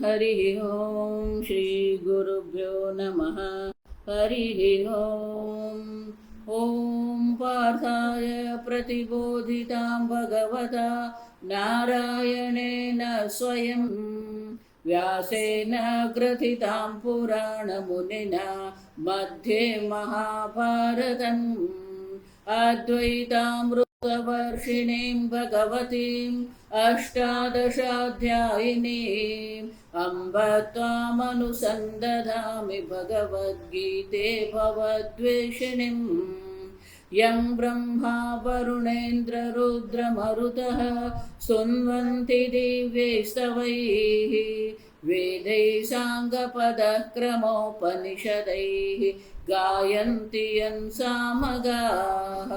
हरिः ओं श्रीगुरुभ्यो नमः हरिः ओं ॐ पार्थाय प्रतिबोधितां भगवता नारायणेन स्वयं व्यासेन ग्रथितां पुराणमुनिना मध्ये महाभारतम् अद्वैतामृतवर्षिणीं भगवतीम् अष्टादशाध्यायिनीम् अम्ब त्वामनुसन्दधामि भगवद्गीते भवद्वेषिणीम् यं ब्रह्मा वरुणेन्द्ररुद्रमरुतः स्तुन्वन्ति दिव्यैस्तवैः वेदैः साङ्गपदक्रमोपनिषदैः गायन्ति यं सामगाः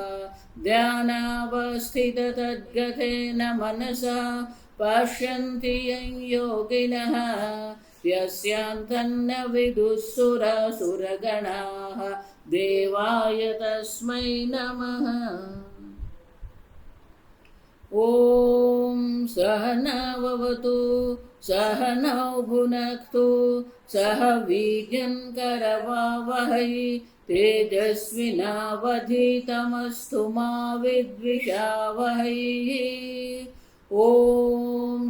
ध्यानावस्थिततद्गतेन मनसा पश्यन्ति यं योगिनः यस्यान्तन्न विदुःसुरासुरगणाः देवाय तस्मै नमः। ॐ सहनाववतु सहनौ भुनक्तु सह वीर्यं करवावहै तेजस्विनावधीतमस्तु मा विद्विषावहै। ॐ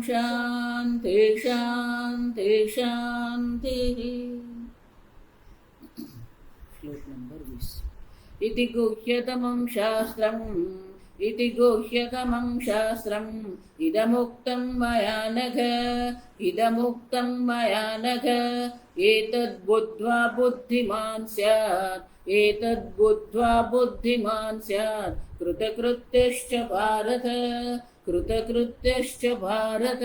शान्ति शान्ति शान्तिः। श्लोक नंबर 20। इति गुह्यतमं शास्त्रम् इति गुह्यतमं शास्त्रम् इदमुक्तं मया नघ इदमुक्तं मया नघ एतद्बुद्ध्वा बुद्धिमान् स्यात् एतद्बुद्ध्वा बुद्धिमान् स्यात् कृतकृत्यश्च भारत कृतकृत्यश्च भारत।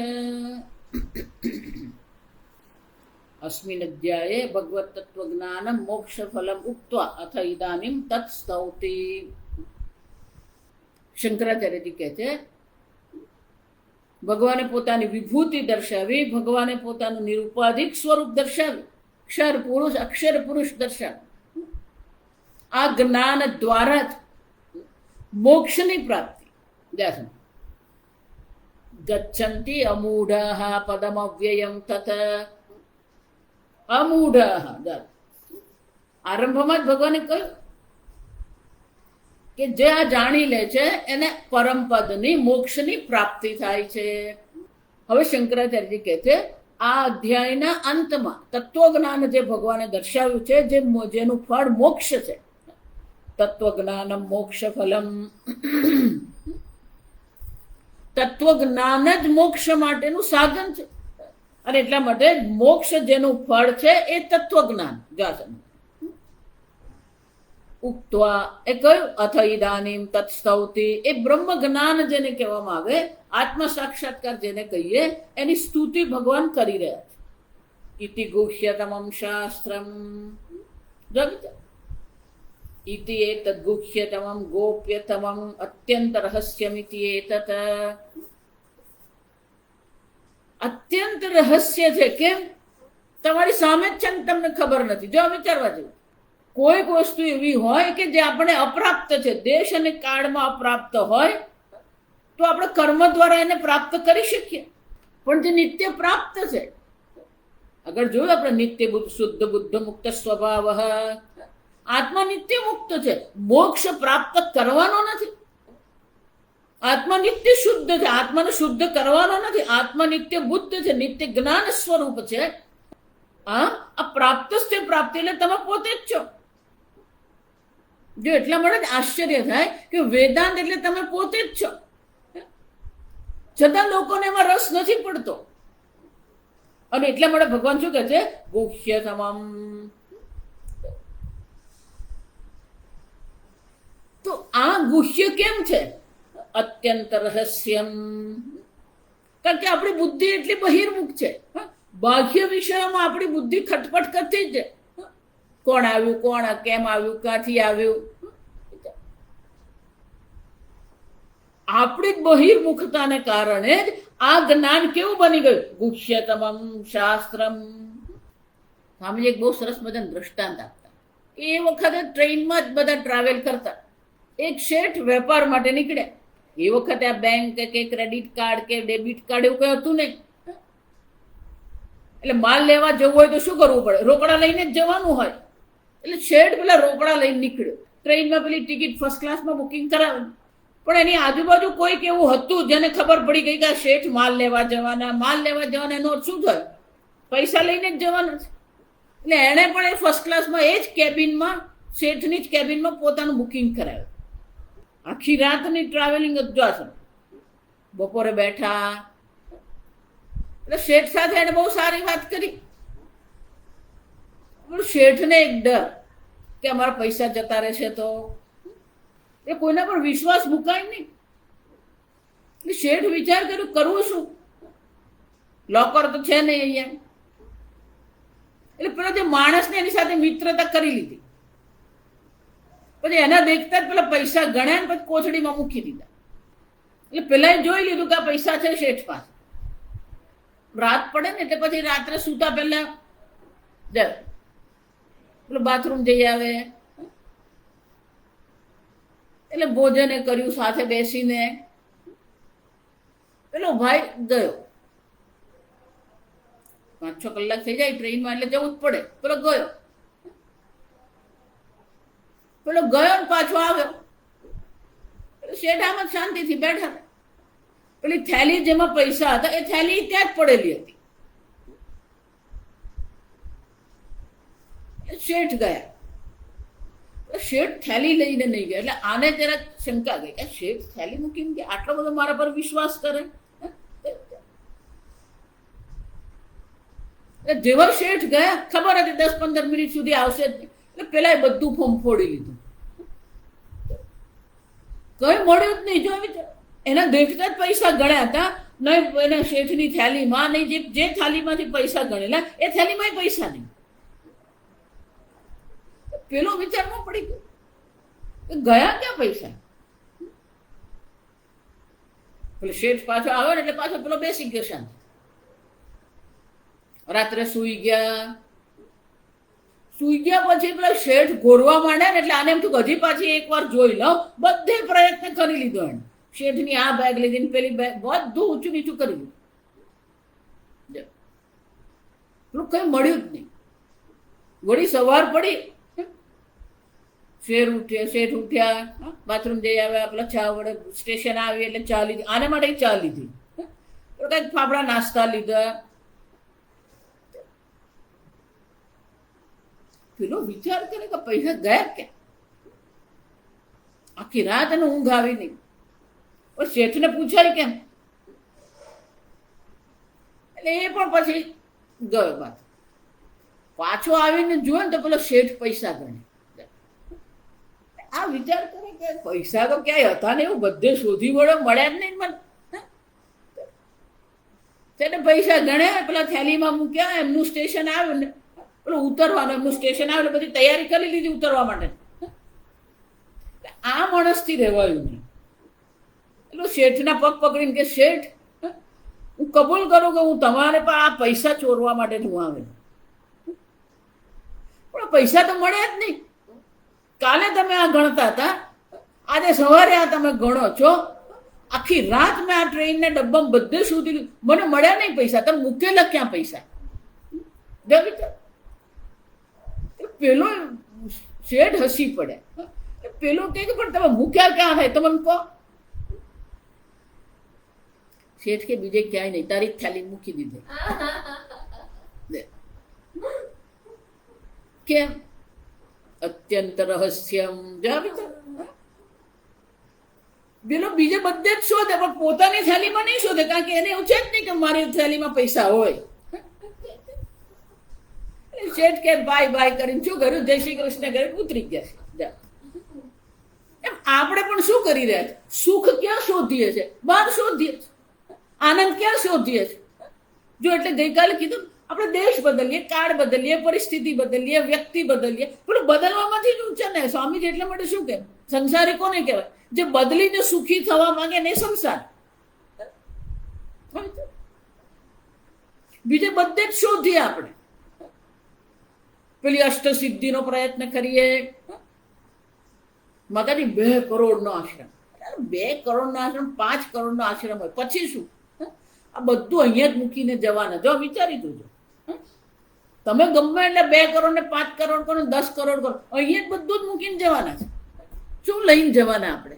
अस्मिन् अध्याये भगवत तत्वज्ञानं मोक्षफलम् उक्त्वा अथ इदानीं तत्स्तौति। શંકરાચાર્યજી કહે છે ભગવાને પોતાની વિભૂતિ દર્શાવી, ભગવાને પોતાનું નિરુપાધિક સ્વરૂપ દર્શાવી, અક્ષર પુરુષ દર્શાવી. આ જ્ઞાન દ્વારા જ મોક્ષની પ્રાપ્તિ. ગચ્છન્તિ અમૂઢાઃ પદમવ્યયં તત અમૂઢાઃ. આરંભમાં જ ભગવાને કહ્યું કે જે આ જાણી લે છે એને પરમપદની મોક્ષની પ્રાપ્તિ થાય છે. હવે શંકરાચાર્યજી કહે છે આ અધ્યાયના અંતમાં તત્વજ્ઞાન જે ભગવાને દર્શાવ્યું છે, જેનું ફળ મોક્ષ છે. તત્વજ્ઞાનમ મોક્ષ ફલમ. તત્વજ્ઞાન જ મોક્ષ માટેનું સાધન છે અને એટલા માટે મોક્ષ જેનું ફળ છે એ તત્વજ્ઞાન. ઉક્ત્વા એ કહ્યું અથ ઇદાનીમ તત્સ્તૌતિ. એ બ્રહ્મ જ્ઞાન જેને કહેવામાં આવે, આત્મ સાક્ષાત્કાર જેને કહીએ, એની સ્તુતિ ભગવાન કરી રહ્યા છે. ઇતિ ગુહ્યતમં શાસ્ત્રમ. ઇતિ એતદ ગુહ્યતમં ગોપ્યતમં અત્યંત રહસ્યમિતિ એતત. અત્યંત રહસ્ય છે. કેમ? તમારી સામે જ છે ને તમને ખબર નથી. જો વિચારવા જેવું, કોઈક વસ્તુ એવી હોય કે જે આપણે અપ્રાપ્ત છે, દેશ અને કાળમાં અપ્રાપ્ત હોય તો આપણે કર્મ દ્વારા એને પ્રાપ્ત કરી શકીએ, પણ જે નિત્ય પ્રાપ્ત છે. આગળ જોયું આપણે નિત્ય બુદ્ધ શુદ્ધ બુદ્ધ મુક્ત સ્વભાવ. આત્મા નિત્ય મુક્ત છે, મોક્ષ પ્રાપ્ત કરવાનો નથી. આત્મા નિત્ય શુદ્ધ છે, આત્માને શુદ્ધ કરવાનો નથી. આત્મા નિત્ય બુદ્ધ છે, નિત્ય જ્ઞાન સ્વરૂપ છે. આ પ્રાપ્ત છે પ્રાપ્તિ, એટલે તમે પોતે જ છો. જો એટલા માટે જ આશ્ચર્ય થાય કે વેદાંત એટલે તમે પોતે જ છો, છતાં લોકોને એમાં રસ નથી પડતો. અને એટલા માટે ભગવાન શું કહે છે? ગુહ્યતમમ. તો આ ગુહ્ય કેમ છે? અત્યંત રહસ્યમ. કારણ કે આપણી બુદ્ધિ એટલી બહિર્મુખ છે. બાહ્ય વિષયોમાં આપણી બુદ્ધિ ખટપટ કરતી જ. કોણ આવ્યું, કોણ કેમ આવ્યું, ક્યાંથી આવ્યું, આપણી બહિર્મુખતાને કારણે જ આ જ્ઞાન કેવું બની ગયું? ગુહ્યતમમ શાસ્ત્રમ. સ્વામીજી એક બહુ સરસ મજાનું દ્રષ્ટાંત આપતા. એ વખતે ટ્રેનમાં જ બધા ટ્રાવેલ કરતા. એક શેઠ વેપાર માટે નીકળ્યા. એ વખતે આ બેંક કે ક્રેડિટ કાર્ડ કે ડેબિટ કાર્ડ એવું કઈ હતું નહીં. એટલે માલ લેવા જવું હોય તો શું કરવું પડે? રોકડા લઈને જ જવાનું હોય. એટલે શેઠ પેલા રોકડા લઈને નીકળ્યો. ટ્રેનમાં પેલી ટિકિટ ફર્સ્ટ ક્લાસમાં બુકિંગ કરાવી, પણ એની આજુબાજુ કોઈક એવું હતું જેને ખબર પડી ગઈ કે શેઠ માલ લેવા જવાના. એનો શું થયો? પૈસા લઈને જ જવાના છે. એટલે એણે પણ એ ફર્સ્ટ ક્લાસમાં એ જ કેબિનમાં, શેઠની જ કેબિનમાં પોતાનું બુકિંગ કરાવ્યું. આખી રાતની ટ્રાવેલિંગ જ જોશે. બપોરે બેઠા એટલે શેઠ સાથે એને બહુ સારી વાત કરી. શેઠને એક ડર કે અમારા પૈસા જતા રહેશે તો, એ કોઈના પર વિશ્વાસ મુકાય નહીં. એટલે શેઠ વિચાર કર્યું કરવું શું, લોકર તો છે નહીં અહીંયા. એટલે પેલો જે માણસને એની સાથે મિત્રતા કરી લીધી. પછી એના દેખતા જ પેલા પૈસા ગણ્યા ને પછી કોથળીમાં મૂકી દીધા. એટલે પેલા જોઈ લીધું કે આ પૈસા છે શેઠ પાસે. રાત પડે ને એટલે પછી રાત્રે સૂતા પહેલા જાય પેલું બાથરૂમ જઈ આવે. એટલે ભોજને કર્યું સાથે બેસીને. પેલો ભાઈ ગયો. 5-6 કલાક થઈ જાય ટ્રેનમાં એટલે જવું જ પડે. પેલો ગયો ને પાછો આવ્યો. શેઠ આમ જ શાંતિથી બેઠા. પેલી થેલી જેમાં પૈસા હતા એ થેલી ત્યાં જ પડેલી હતી. શેઠ ગયા. શેઠ થેલી લઈને નહીં ગયા. એટલે આને જરાક શંકા ગઈ કે શેઠ થેલી મૂકીને ગયા, આટલો બધો મારા પર વિશ્વાસ કરે. જેવા શેઠ ગયા ખબર હતી 10-15 મિનિટ સુધી આવશે જ નહીં. એટલે પેલા બધું ફોર્મ ફોડી લીધું. કઈ મળ્યું જ નહીં. જો એના દેખતા જ પૈસા ગણ્યા હતા. નહીં એના શેઠની થેલીમાં નહીં, જે થાલીમાંથી પૈસા ગણેલા એ થેલીમાં પૈસા નહીં. પેલો વિચારમાં પડી ગયો કે ગયા ક્યાં પૈસા. પેલો શેઠ પાછો આવ્યો ને એટલે પાછો પેલો બેસી ગયો શાંતિ. રાત્રે સુઈ ગયા પછી પેલા શેઠ ગોરવા માંડ્યા ને એટલે આને એમ થયું હજી પાછી એકવાર જોઈ લઉં. બધે પ્રયત્ન કરી લીધો એને. શેઠની આ બેગ લીધી, પેલી બેગ, બધું ઊંચું નીચું કરી લીધું. પેલું કઈ મળ્યું જ નહીં. વળી સવાર પડી, શેઠ ઉઠ્યા, બાથરૂમ જઈ આવ્યા, પેલા ચા વડે સ્ટેશન આવી એટલે ચા લીધી. આને માટે ચા લીધી. કઈક ફાફડા નાસ્તા લીધા. પેલો વિચાર કરે કે પૈસા ગયા ક્યાં. આખી રાત એને ઊંઘ આવી નહીં. શેઠને પૂછાય કેમ, એટલે એ પણ પછી ગયો બાદ. પાછો આવીને જોયો ને તો પેલો શેઠ પૈસા ગણે. આ વિચાર કરે કે પૈસા તો ક્યાંય હતા ને, એવું બધે શોધી વળો મળ્યા જ નહીં મને. તેને પૈસા ગણ્યા, પેલા થેલીમાં મૂક્યા. એમનું સ્ટેશન આવ્યું ને પેલું ઉતરવાનું, એમનું સ્ટેશન આવ્યું એટલે બધી તૈયારી કરી લીધી ઉતરવા માટે. આ માણસથી રહેવાયું નહીં. એટલે શેઠના પગ પકડીને કે શેઠ, હું કબૂલ કરું કે હું તમારે પણ આ પૈસા ચોરવા માટે હું આવેલો, પણ પૈસા તો મળ્યા જ નહીં. કાલે તમે આ ગણતા હતા, આજે સવારે આ તમે ગણો છો. આખી રાત મેં આ ટ્રેનના ડબ્બામાં બધે શોધી, મને મળ્યા નહીં પૈસા. તમે મૂકેલા ક્યાં પૈસા? પેલો શેઠ હસી પડે. પેલો કે પણ તમે મૂક્યા ક્યાં થાય તમે કહો. શેઠ કે બીજે ક્યાંય નહીં, તારી થાલી મૂકી દીધી. કેમ? અત્યંત રહસ્યમ. પેલો બીજે બધે જ શોધે પણ પોતાની થાલીમાં નહીં શોધે, કારણ કે એને એવું છે જ નહીં કે મારી થાલીમાં પૈસા હોય. શેઠ કે બાય બાય કરીને શું કર્યું, જય શ્રી કૃષ્ણ કરીને ઉતરી ગયા. આપણે પણ શું કરી રહ્યા છે? સુખ ક્યાં શોધીએ છીએ? બહાર શોધીએ છીએ. આનંદ ક્યાં શોધીએ છીએ? જો એટલે ગઈકાલે કીધું, આપણે દેશ બદલીએ, કાળ બદલીએ, પરિસ્થિતિ બદલીએ, વ્યક્તિ બદલીએ, પણ બદલવામાંથી જ ઊંચા ને. સ્વામીજી એટલા માટે શું કહે, સંસારી કોને કહેવાય? જે બદલીને સુખી થવા માંગે ને સંસાર. બીજે બધે જ શોધીએ આપણે. પેલી અષ્ટસિદ્ધિનો પ્રયત્ન કરીએ. માતાજી 2 કરોડનો આશ્રમ, 2 કરોડનો આશ્રમ, 5 કરોડનો આશ્રમ હોય પછી શું? આ બધું અહીંયા જ મૂકીને જવાના. જો વિચારી જોજો. તમે ગમે એટલે 2 કરોડ ને 5 કરોડ કરો, 10 કરોડ કરો, અહીંયા જ બધું જ મૂકીને જવાના છે. શું લઈને જવાના આપણે?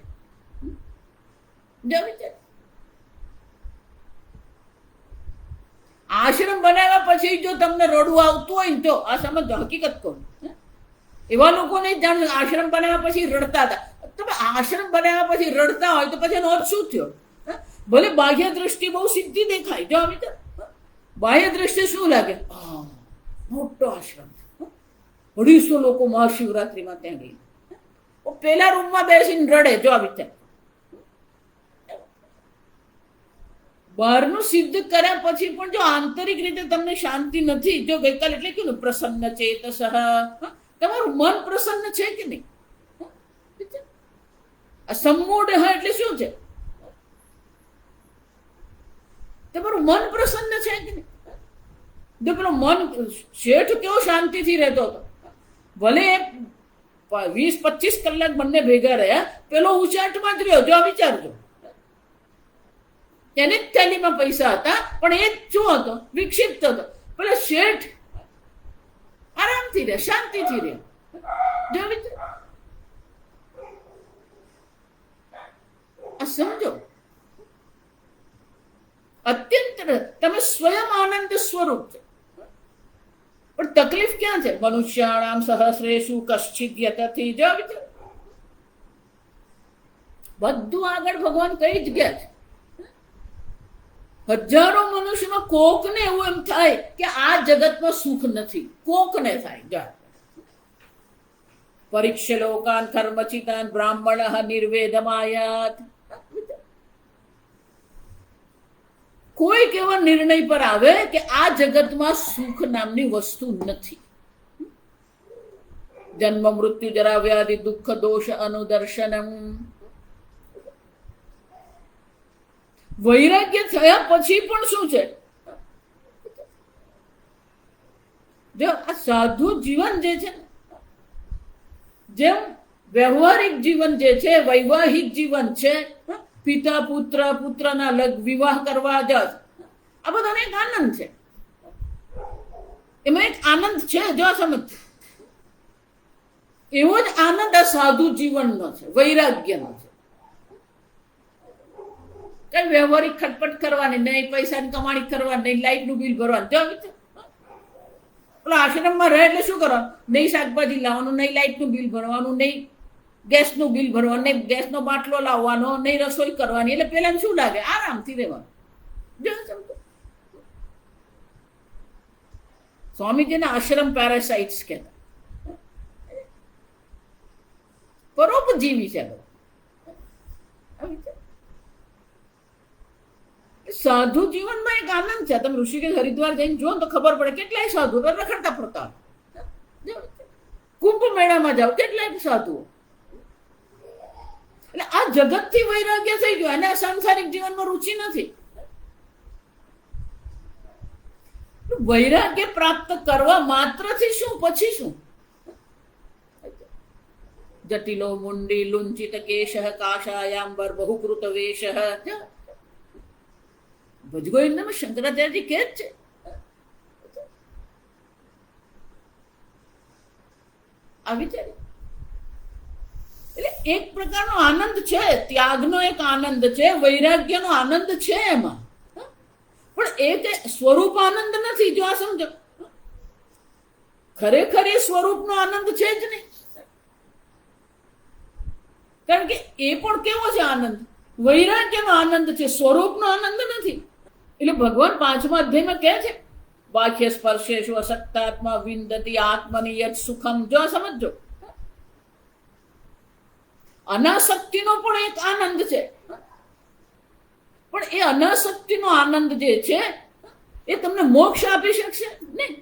આશ્રમ બનાવ્યા પછી જો તમને રડવું આવતું હોય ને તો આ સમજ હકીકત કહું, એવા લોકો નહીં જાણ આશ્રમ બનાવ્યા પછી રડતા હતા. તમે આશ્રમ બનાવ્યા પછી રડતા હોય તો પછી એનો અર્થ શું થયો? ભલે બાહ્ય દ્રષ્ટિ બહુ સીધી દેખાય, જો મિત્ર બાહ્ય દ્રષ્ટિ શું લાગે? મોટો આશ્રમ, 250 લોકો મહાશિવરાત્રીમાં ત્યાં ગઈ, પેલા રૂમમાં બેસીને રડે. જો મિત્ર બહારનું સિદ્ધ કર્યા પછી પણ જો આંતરિક રીતે તમને શાંતિ નથી, જો ગઈકાલે એટલે કેવું પ્રસન્ન ચેતસ, તમારું મન પ્રસન્ન છે કે નહીં? આ સમૂઢ એટલે શું છે? તમારું મન પ્રસન્ન છે કે નહીં? જો પેલો મન શેઠ કેવો શાંતિથી રહેતો હતો, ભલે 20-25 કલાક બંને ભેગા રહ્યા, પેલો ઉચાટમાં જ રહ્યો. જો વિચારજો, એને જ થેલીમાં પૈસા હતા પણ એ જ શું હતો? વિક્ષિપ્ત હતો. પેલા શેઠ આરામથી રહે, શાંતિથી રહે. જો મિત્ર આ સમજો, અત્યંત તમે સ્વયં આનંદ સ્વરૂપ છે. પણ તકલીફ ક્યાં છે? મનુષ્યાણામ સહસ્રેષુ કશ્ચિદ યતથી. જો મિત્ર બધું આગળ ભગવાન કઈ જ ગયા છે. હજારો મનુષ્યમાં કોકને એવું એમ થાય કે આ જગતમાં સુખ નથી, કોકને થાય. પરીક્ષ લોકાન કર્મચિતાન બ્રાહ્મણ નિર્વેદમાયાત. કોઈક એવા નિર્ણય પર આવે કે આ જગતમાં સુખ નામની વસ્તુ નથી. જન્મ મૃત્યુ જરા વ્યાધિ દુઃખ દોષ અનુદર્શનમ. વૈરાગ્ય થયા પછી પણ શું છે? જો આ સાધુ જીવન જે છે, જેમ વ્યવહારિક જીવન જે છે, વૈવાહિક જીવન છે, પિતા પુત્ર, પુત્રના વિવાહ કરવા જાય, આ બધાનો એક આનંદ છે. એમાં એક આનંદ છે, જો સમજ. એવો જ આનંદ આ સાધુ જીવનનો છે, વૈરાગ્યનો છે. કઈ વ્યવહારિક ખટપટ કરવાની નહીં, પૈસાની કમાણી કરવાની નહીં, લાઈટનું બિલ ભરવાનું. જો પેલા આશ્રમમાં રહે એટલે શું કરવાનું? નહીં શાકભાજી લાવવાનું, નહીં લાઈટનું બિલ ભરવાનું, નહીં ગેસનું બિલ ભરવાનું, નહીં ગેસનો બાટલો લાવવાનો, નહીં રસોઈ કરવાની. એટલે પેલા શું લાગે? આરામથી રહેવાનું. જો સ્વામીજીના આશ્રમ પેરાસાઇટ્સ કહેતા, પરોપજીવી છે. સાધુ જીવનમાં એક આનંદ છે. તમે ઋષિકેશ હરિદ્વાર જઈને જુઓ તો ખબર પડે, કેટલાય સાધુ રખડતા ફરતા. કુંભ મેળામાં જાઓ, કેટલાય સાધુઓ. એટલે આ જગતથી વૈરાગ્ય થઈ ગયો, અને સાંસારિક જીવનમાં રુચિ નથી. વૈરાગ્ય પ્રાપ્ત કરવા માત્રથી શું, પછી શું? જટિલો મુંડી લુંચિત કેશ કાશાયાંબર બહુકૃત વેશ. ભજગોવિંદમાં શંકરાચાર્યજી કહે જ છે, આ વિચારી. એટલે એક પ્રકારનો આનંદ છે, ત્યાગનો એક આનંદ છે, વૈરાગ્યનો આનંદ છે એમાં. પણ એ સ્વરૂપ આનંદ નથી. જો આ સમજો, ખરેખર એ સ્વરૂપનો આનંદ છે જ નહીં. કારણ કે એ પણ કેવો છે આનંદ? વૈરાગ્યનો આનંદ છે, સ્વરૂપનો આનંદ નથી. એટલે ભગવાન 5મા અધ્યાયમાં કહે છે, બાહ્ય સ્પર્શેષુ અસક્તાત્મા વિંદતી આત્મની યત સુખમ. જો સમજો, અનાસક્તિનો પણ એક આનંદ છે. પણ એ અનાસક્તિનો આનંદ જે છે એ તમને મોક્ષ આપી શકશે નહીં.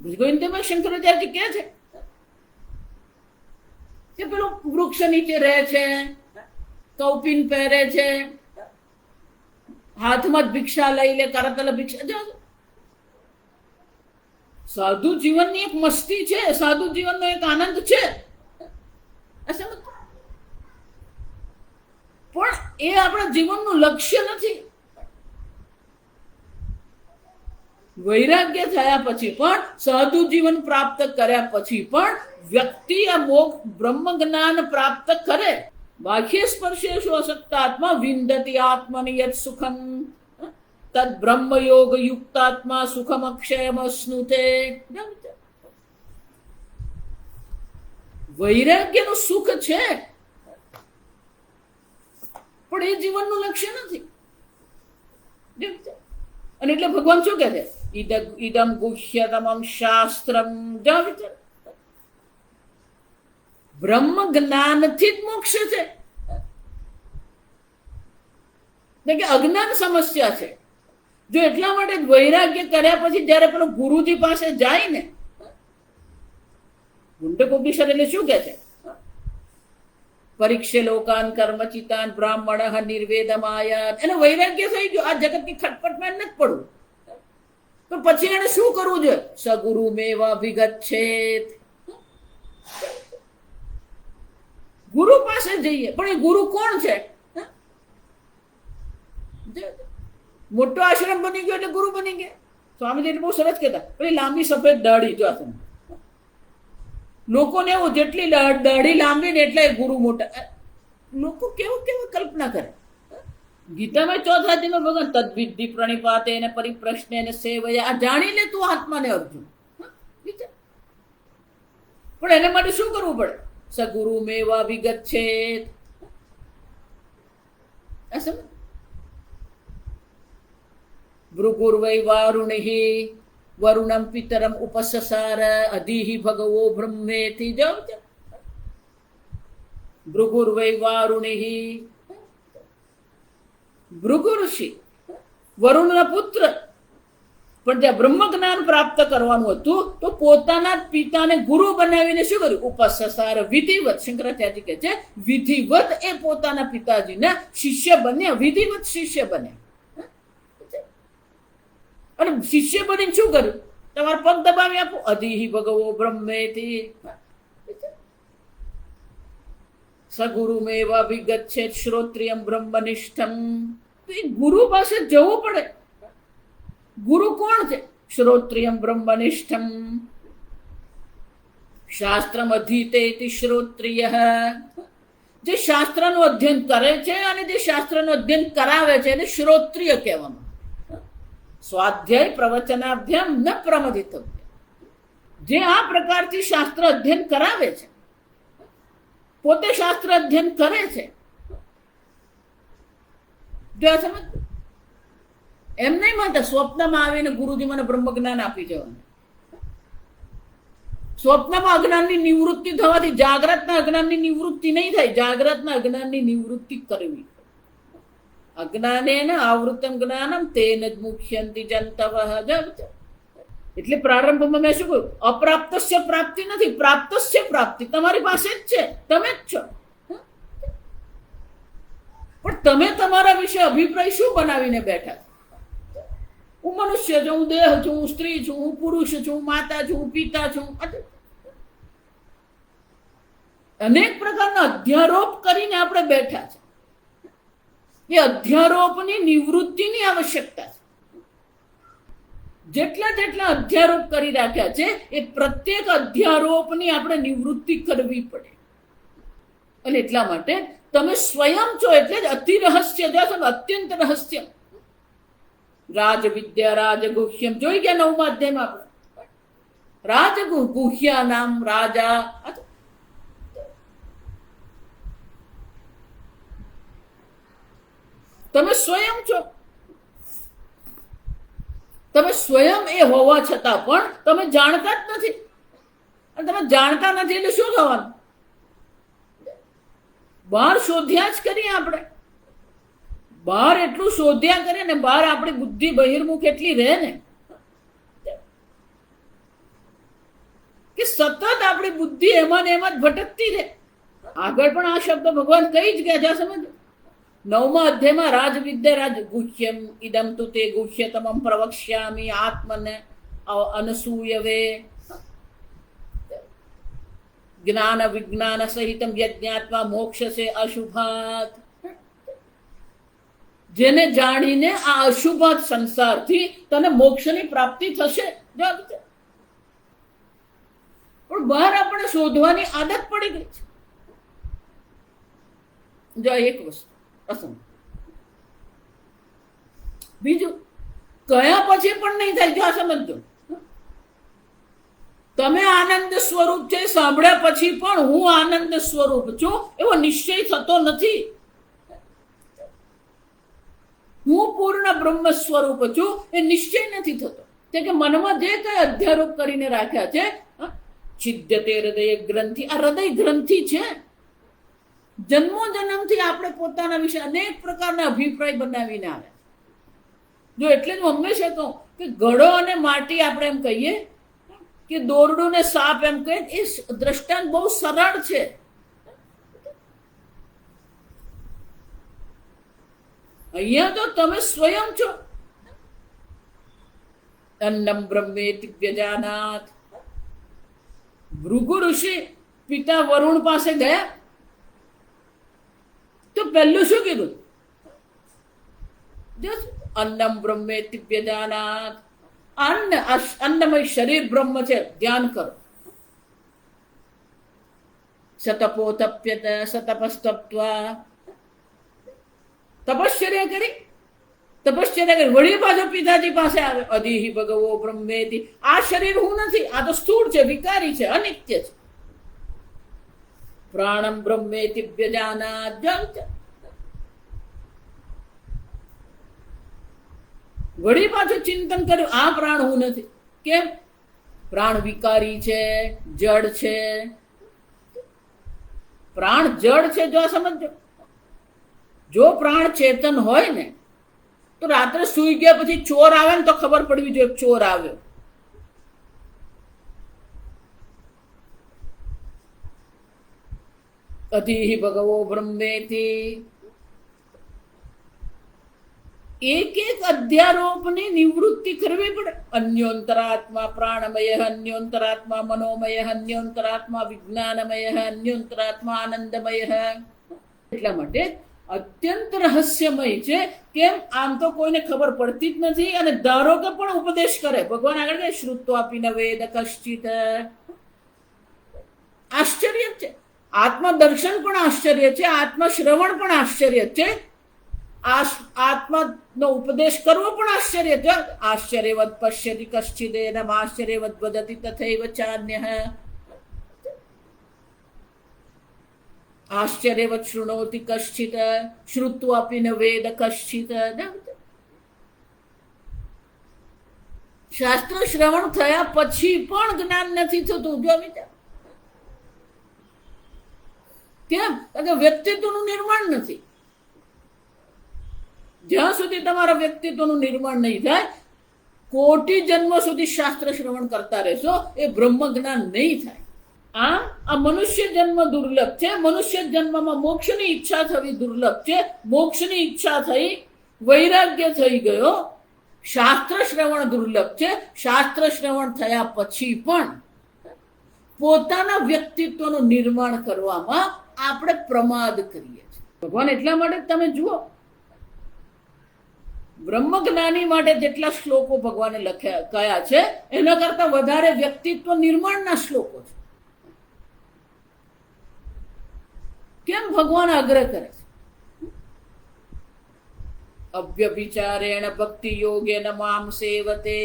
ભજગોવિંદમાં શંકરાચાર્યજી કહે છે કે પેલો વૃક્ષ નીચે રહે છે, કૌપિન પહેરે છે, હાથમાં જ ભિક્ષા લઈ લે, કરતલ ભિક્ષા. સાધુ જીવનની એક મસ્તી છે, સાધુ જીવનનો એક આનંદ છે. પણ એ આપણા જીવનનું લક્ષ્ય નથી. વૈરાગ્ય થયા પછી પણ, સાધુ જીવન પ્રાપ્ત કર્યા પછી પણ વ્યક્તિ આ મોક્ષ બ્રહ્મ જ્ઞાન પ્રાપ્ત કરે. બાહ્ય સ્પર્શેષુ અસક્તાત્મા વિંદતિ આત્મનિ યત સુખમ તદ બ્રહ્મ યોગ યુક્તાત્મા સુખમ અક્ષયમ અશ્નુતે. વૈરાગ્યનું સુખ છે પણ એ જીવનનું લક્ષ્ય નથી. અને એટલે ભગવાન શું કહે છે? ઇદમ ગુહ્યતમમ શાસ્ત્રમ. બ્રહ્મ જ્ઞાનથી જ મોક્ષ છે. કે અજ્ઞાન સમસ્યા છે. જો એટલા માટે વૈરાગ્ય કર્યા પછી જયારે પેલો ગુરુજી પાસે જાય ને, મુંડકોપનિષદ એટલે શું કે છે? પરીક્ષે લોકાન કર્મચિતાન બ્રાહ્મણ નિર્વેદમાયાત. એને વૈરાગ્ય થઈ ગયું, આ જગતની ખટપટમાં નથી પડવું. તો પછી એને શું કરવું જોઈએ? સગુરુ મેવા વિગચ્છેત. ગુરુ પાસે જઈએ. પણ એ ગુરુ કોણ છે? મોટો આશ્રમ બની ગયો એટલે ગુરુ બની ગયા. સ્વામીજી બહુ સરસ કહેતા, પેલી લાંબી સફેદ દાઢી જો લોકોને એવું, જેટલી દાઢી લાંબી ને એટલે ગુરુ મોટા. લોકો કેવું કેવું કલ્પના કરે. ગીતામાં 4th અધ્યાયમાં ભગવાન તદ્વિધિ પ્રણિપાતે ને પરિપ્રશ્ને ને સેવયા. આ જાણી લે તું આત્માને અર્જુન. પણ એને માટે શું કરવું પડે? સગુરુ મેવા વિગચ્છેત. ભૃગુર્વૈ વારુણિ વરુણમ પિતરમ ઉપસસાર અધિહિ ભગવો બ્રહ્મેતિ. ભૃગુર્વૈ વારુણિ. ભૃગુ ઋષિ વરુણના પુત્ર, પણ જ્યાં બ્રહ્મ જ્ઞાન પ્રાપ્ત કરવાનું હતું તો પોતાના જ પિતાને ગુરુ બનાવીને શું કર્યું? ઉપસસાર વિધિવત. શંકરાચાર્ય કહે છે વિધિવત એ પોતાના પિતાજીના શિષ્ય બન્યા, વિધિવત શિષ્ય બન્યા. અને શિષ્ય બનીને શું કર્યું? તમારે પગ દબાવી આપો. અધિહિ ભગવો બ્રહ્મેતિ. સગુરુમેવા વિગચ્છેત શ્રોત્રિયમ બ્રહ્મનિષ્ઠમ. તો એ ગુરુ પાસે જવું પડે. ગુરુ કોણ છે? શ્રોત્રિયમ બ્રહ્મનિષ્ઠમ. શાસ્ત્રમ અધીતેતિ શ્રોત્રિય. જે શાસ્ત્રનું અધ્યયન કરે છે અને જે શાસ્ત્રનું અધ્યયન કરાવે છે એને શ્રોત્રિય કહેવામાં. સ્વાધ્યાય પ્રવચનાભ્યામ ન પ્રમદિતવ્ય. જે આ પ્રકારથી શાસ્ત્ર અધ્યયન કરાવે છે, પોતે શાસ્ત્ર અધ્યયન કરે છે, જો આ સમજ. એમ નહીં માનતા સ્વપ્નમાં આવીને ગુરુજી મને બ્રહ્મ જ્ઞાન આપી જવાનું. સ્વપ્નમાં અજ્ઞાનની નિવૃત્તિ થવાથી જાગ્રતના અજ્ઞાનની નિવૃત્તિ નહીં થાય. જાગ્રતના અજ્ઞાનની નિવૃત્તિ કરવી. અજ્ઞાનેન આવૃતમ જ્ઞાનમ તેન જ મુખ્યંતિ જંતવઃ. એટલે પ્રારંભમાં મેં શું કહ્યું? અપ્રાપ્તસ્ય પ્રાપ્તિ નથી, પ્રાપ્તસ્ય પ્રાપ્તિ તમારી પાસે જ છે, તમે જ છો. પણ તમે તમારા વિશે અભિપ્રાય શું બનાવીને બેઠા? હું મનુષ્ય છું, હું દેહ છું, હું સ્ત્રી છું, હું પુરુષ છું, હું માતા છું, હું પિતા છું. અનેક પ્રકારના અધ્યારોપ કરીને આપણે બેઠા છે. એ અધ્યારોપની નિવૃત્તિની આવશ્યકતા છે. જેટલા જેટલા અધ્યારોપ કરી રાખ્યા છે એ પ્રત્યેક અધ્યારોપની આપણે નિવૃત્તિ કરવી પડે. અને એટલા માટે તમે સ્વયં છો એટલે જ અતિ રહસ્ય, અત્યંત રહસ્ય. રાજવિદ્યા રાજગુહ્યમ જોઈ ગયા 9મા અધ્યાયમાં આપણે. રાજગુહ્યા નામ રાજા. તમે સ્વયં છો. તમે સ્વયં એ હોવા છતાં પણ તમે જાણતા જ નથી. અને તમે જાણતા નથી એટલે શું થવાનું? બહાર શોધ્યા જ કરીએ આપણે. બહાર એટલું શોધ્યા કરીએ ને, બહાર આપણી બુદ્ધિ બહિર્મુખ એટલી રહે ને કે સતત આપણી બુદ્ધિ એમાં ને એમાં જ ભટકતી રહે. આગળ પણ આ શબ્દ ભગવાન કહી જ ગયા છે. સમજો 9મા અધ્યાયમાં રાજવિદ્યા રાજગુહ્યમ ઇદમ તુ તે ગુહ્યતમમ પ્રવક્ષ્યામિ આત્મને અનસૂયવે જ્ઞાન વિજ્ઞાન સહિતમ યજ્ઞાત્મા મોક્ષસે અશુભાત. જેને જાણીને આ અશુભ સંસારથી તને મોક્ષની પ્રાપ્તિ થશે. પણ બહાર આપણે શોધવાની આદત પડી ગઈ છે. જો એક વસ્તુ અસંગ. બીજું, કયા પછી પણ નહીં થાય. જો આ સમજો, તમે આનંદ સ્વરૂપ છે સાંભળ્યા પછી પણ હું આનંદ સ્વરૂપ છું એવો નિશ્ચય થતો નથી. હું પૂર્ણ બ્રહ્મ સ્વરૂપ છું એ નિશ્ચય નથી થતો. તે કે મનમાં જે કઈ અધ્યારોપ કરીને રાખ્યા છે, છિદ્યતે હૃદય ગ્રંથિ, આ હૃદય ગ્રંથિ છે. જન્મો જન્મથી આપણે પોતાના વિશે અનેક પ્રકારના અભિપ્રાય બનાવીને આવે. જો એટલે જ હું હંમેશા કહું કે ઘડો અને માટી આપણે એમ કહીએ કે દોરડું ને સાપ એમ કહે, એ દ્રષ્ટાંત બહુ સરળ છે. અહીંયા તો તમે સ્વયં છો. અન્નમ બ્રહ્મેતિ વ્યજાનાત. ભૃગુ ઋષિ પિતા વરુણ પાસે ગયા તો પહેલું શું કીધું? અન્નમ બ્રહ્મેતિ વ્યજાનાત. અન્નમય શરીર બ્રહ્મ છે, ધ્યાન કરો. સતપોતપ્યત સતપસ્તપ્ત્વા. તપશ્ચર્યા કરી, તપશ્ચર્યા કરી વળી પાછો પિતાજી પાસે આવે. અધિહિ ભગવો બ્રહ્મેતિ. આ શરીર હું નથી, આ તો સ્થૂળ છે, વિકારી છે, અનિત્ય છે. પ્રાણમ બ્રહ્મેતિ વ્યજાનાત. વળી પાછું ચિંતન કર્યું, આ પ્રાણ હું નથી. કેમ? પ્રાણ વિકારી છે, જડ છે. પ્રાણ જડ છે. જો સમજો, જો પ્રાણ ચેતન હોય ને તો રાત્રે સુઈ ગયા પછી ચોર આવે ને તો ખબર પડવી જોઈએ ચોર આવ્યો. અધિહિ ભગવો બ્રહ્મેતિ. એક એક અધ્યારોપની નિવૃત્તિ કરવી પડે. અન્યોંતરાત્મા પ્રાણમય, અન્યોંતરાત્મા મનોમય, અન્યોંતરાત્મા વિજ્ઞાનમય, અન્યોંતરાત્મા આનંદમય. એટલા માટે અત્યંત રહસ્યમય છે. કેમ? આમ તો કોઈને ખબર પડતી જ નથી. અને ધારો કે પણ ઉપદેશ કરે ભગવાન આગળ કહે શ્રુત્વાપી ન વેદ કશ્ચિત. આશ્ચર્ય છે. આત્મા દર્શન પણ આશ્ચર્ય છે, આત્મા શ્રવણ પણ આશ્ચર્ય છે, આત્માનો ઉપદેશ કરવો પણ આશ્ચર્ય છે. આશ્ચર્યવદ પશ્યતિ કશ્ચિદેનમ આશ્ચર્યવદ વદતિ તથૈવ ચાન્યઃ. આશ્ચર્યવત શૃણોતિ કશ્ચિત શ્રુત્વાપી ન વેદ કશ્ચિત. શાસ્ત્ર શ્રવણ થયા પછી પણ જ્ઞાન નથી થતું. જો વિચાર, કેમ? કે વ્યક્તિત્વનું નિર્માણ નથી. જ્યાં સુધી તમારા વ્યક્તિત્વનું નિર્માણ નહીં થાય, કોટી જન્મ સુધી શાસ્ત્ર શ્રવણ કરતા રહેશો, એ બ્રહ્મ જ્ઞાન નહીં થાય. આ મનુષ્ય જન્મ દુર્લભ છે. મનુષ્ય જન્મમાં મોક્ષની ઈચ્છા થવી દુર્લભ છે. મોક્ષની ઈચ્છા થઈ, વૈરાગ્ય થઈ ગયો. શાસ્ત્ર શ્રવણ દુર્લભ છે. શાસ્ત્ર શ્રવણ થયા પછી પણ પોતાના વ્યક્તિત્વનું નિર્માણ કરવામાં આપણે પ્રમાદ કરીએ છીએ. ભગવાન એટલા માટે તમે જુઓ, બ્રહ્મજ્ઞાની માટે જેટલા શ્લોકો ભગવાને લખ્યા કયા છે એના કરતા વધારે વ્યક્તિત્વ નિર્માણના શ્લોકો છે. કેમ ભગવાન આગ્રહ કરે છે? અવ્યભિચારેણ ભક્તિ યોગેન મામ સેવતે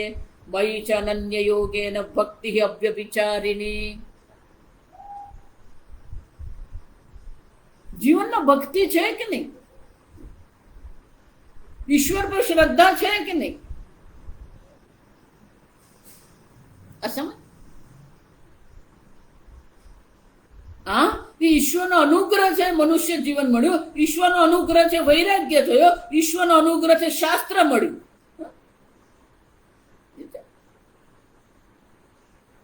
મયી ચ અનન્ય યોગેન ભક્તિ અવ્યભિચારિણી. જીવનમાં ભક્તિ છે કે નહીં? ઈશ્વર પર શ્રદ્ધા છે કે નહીં? અસમજ. ઈશ્વરનો અનુગ્રહ છે, મનુષ્ય જીવન મળ્યું. ઈશ્વરનો અનુગ્રહ છે, વૈરાગ્ય થયો. ઈશ્વરનો અનુગ્રહ છે, શાસ્ત્ર મળ્યું.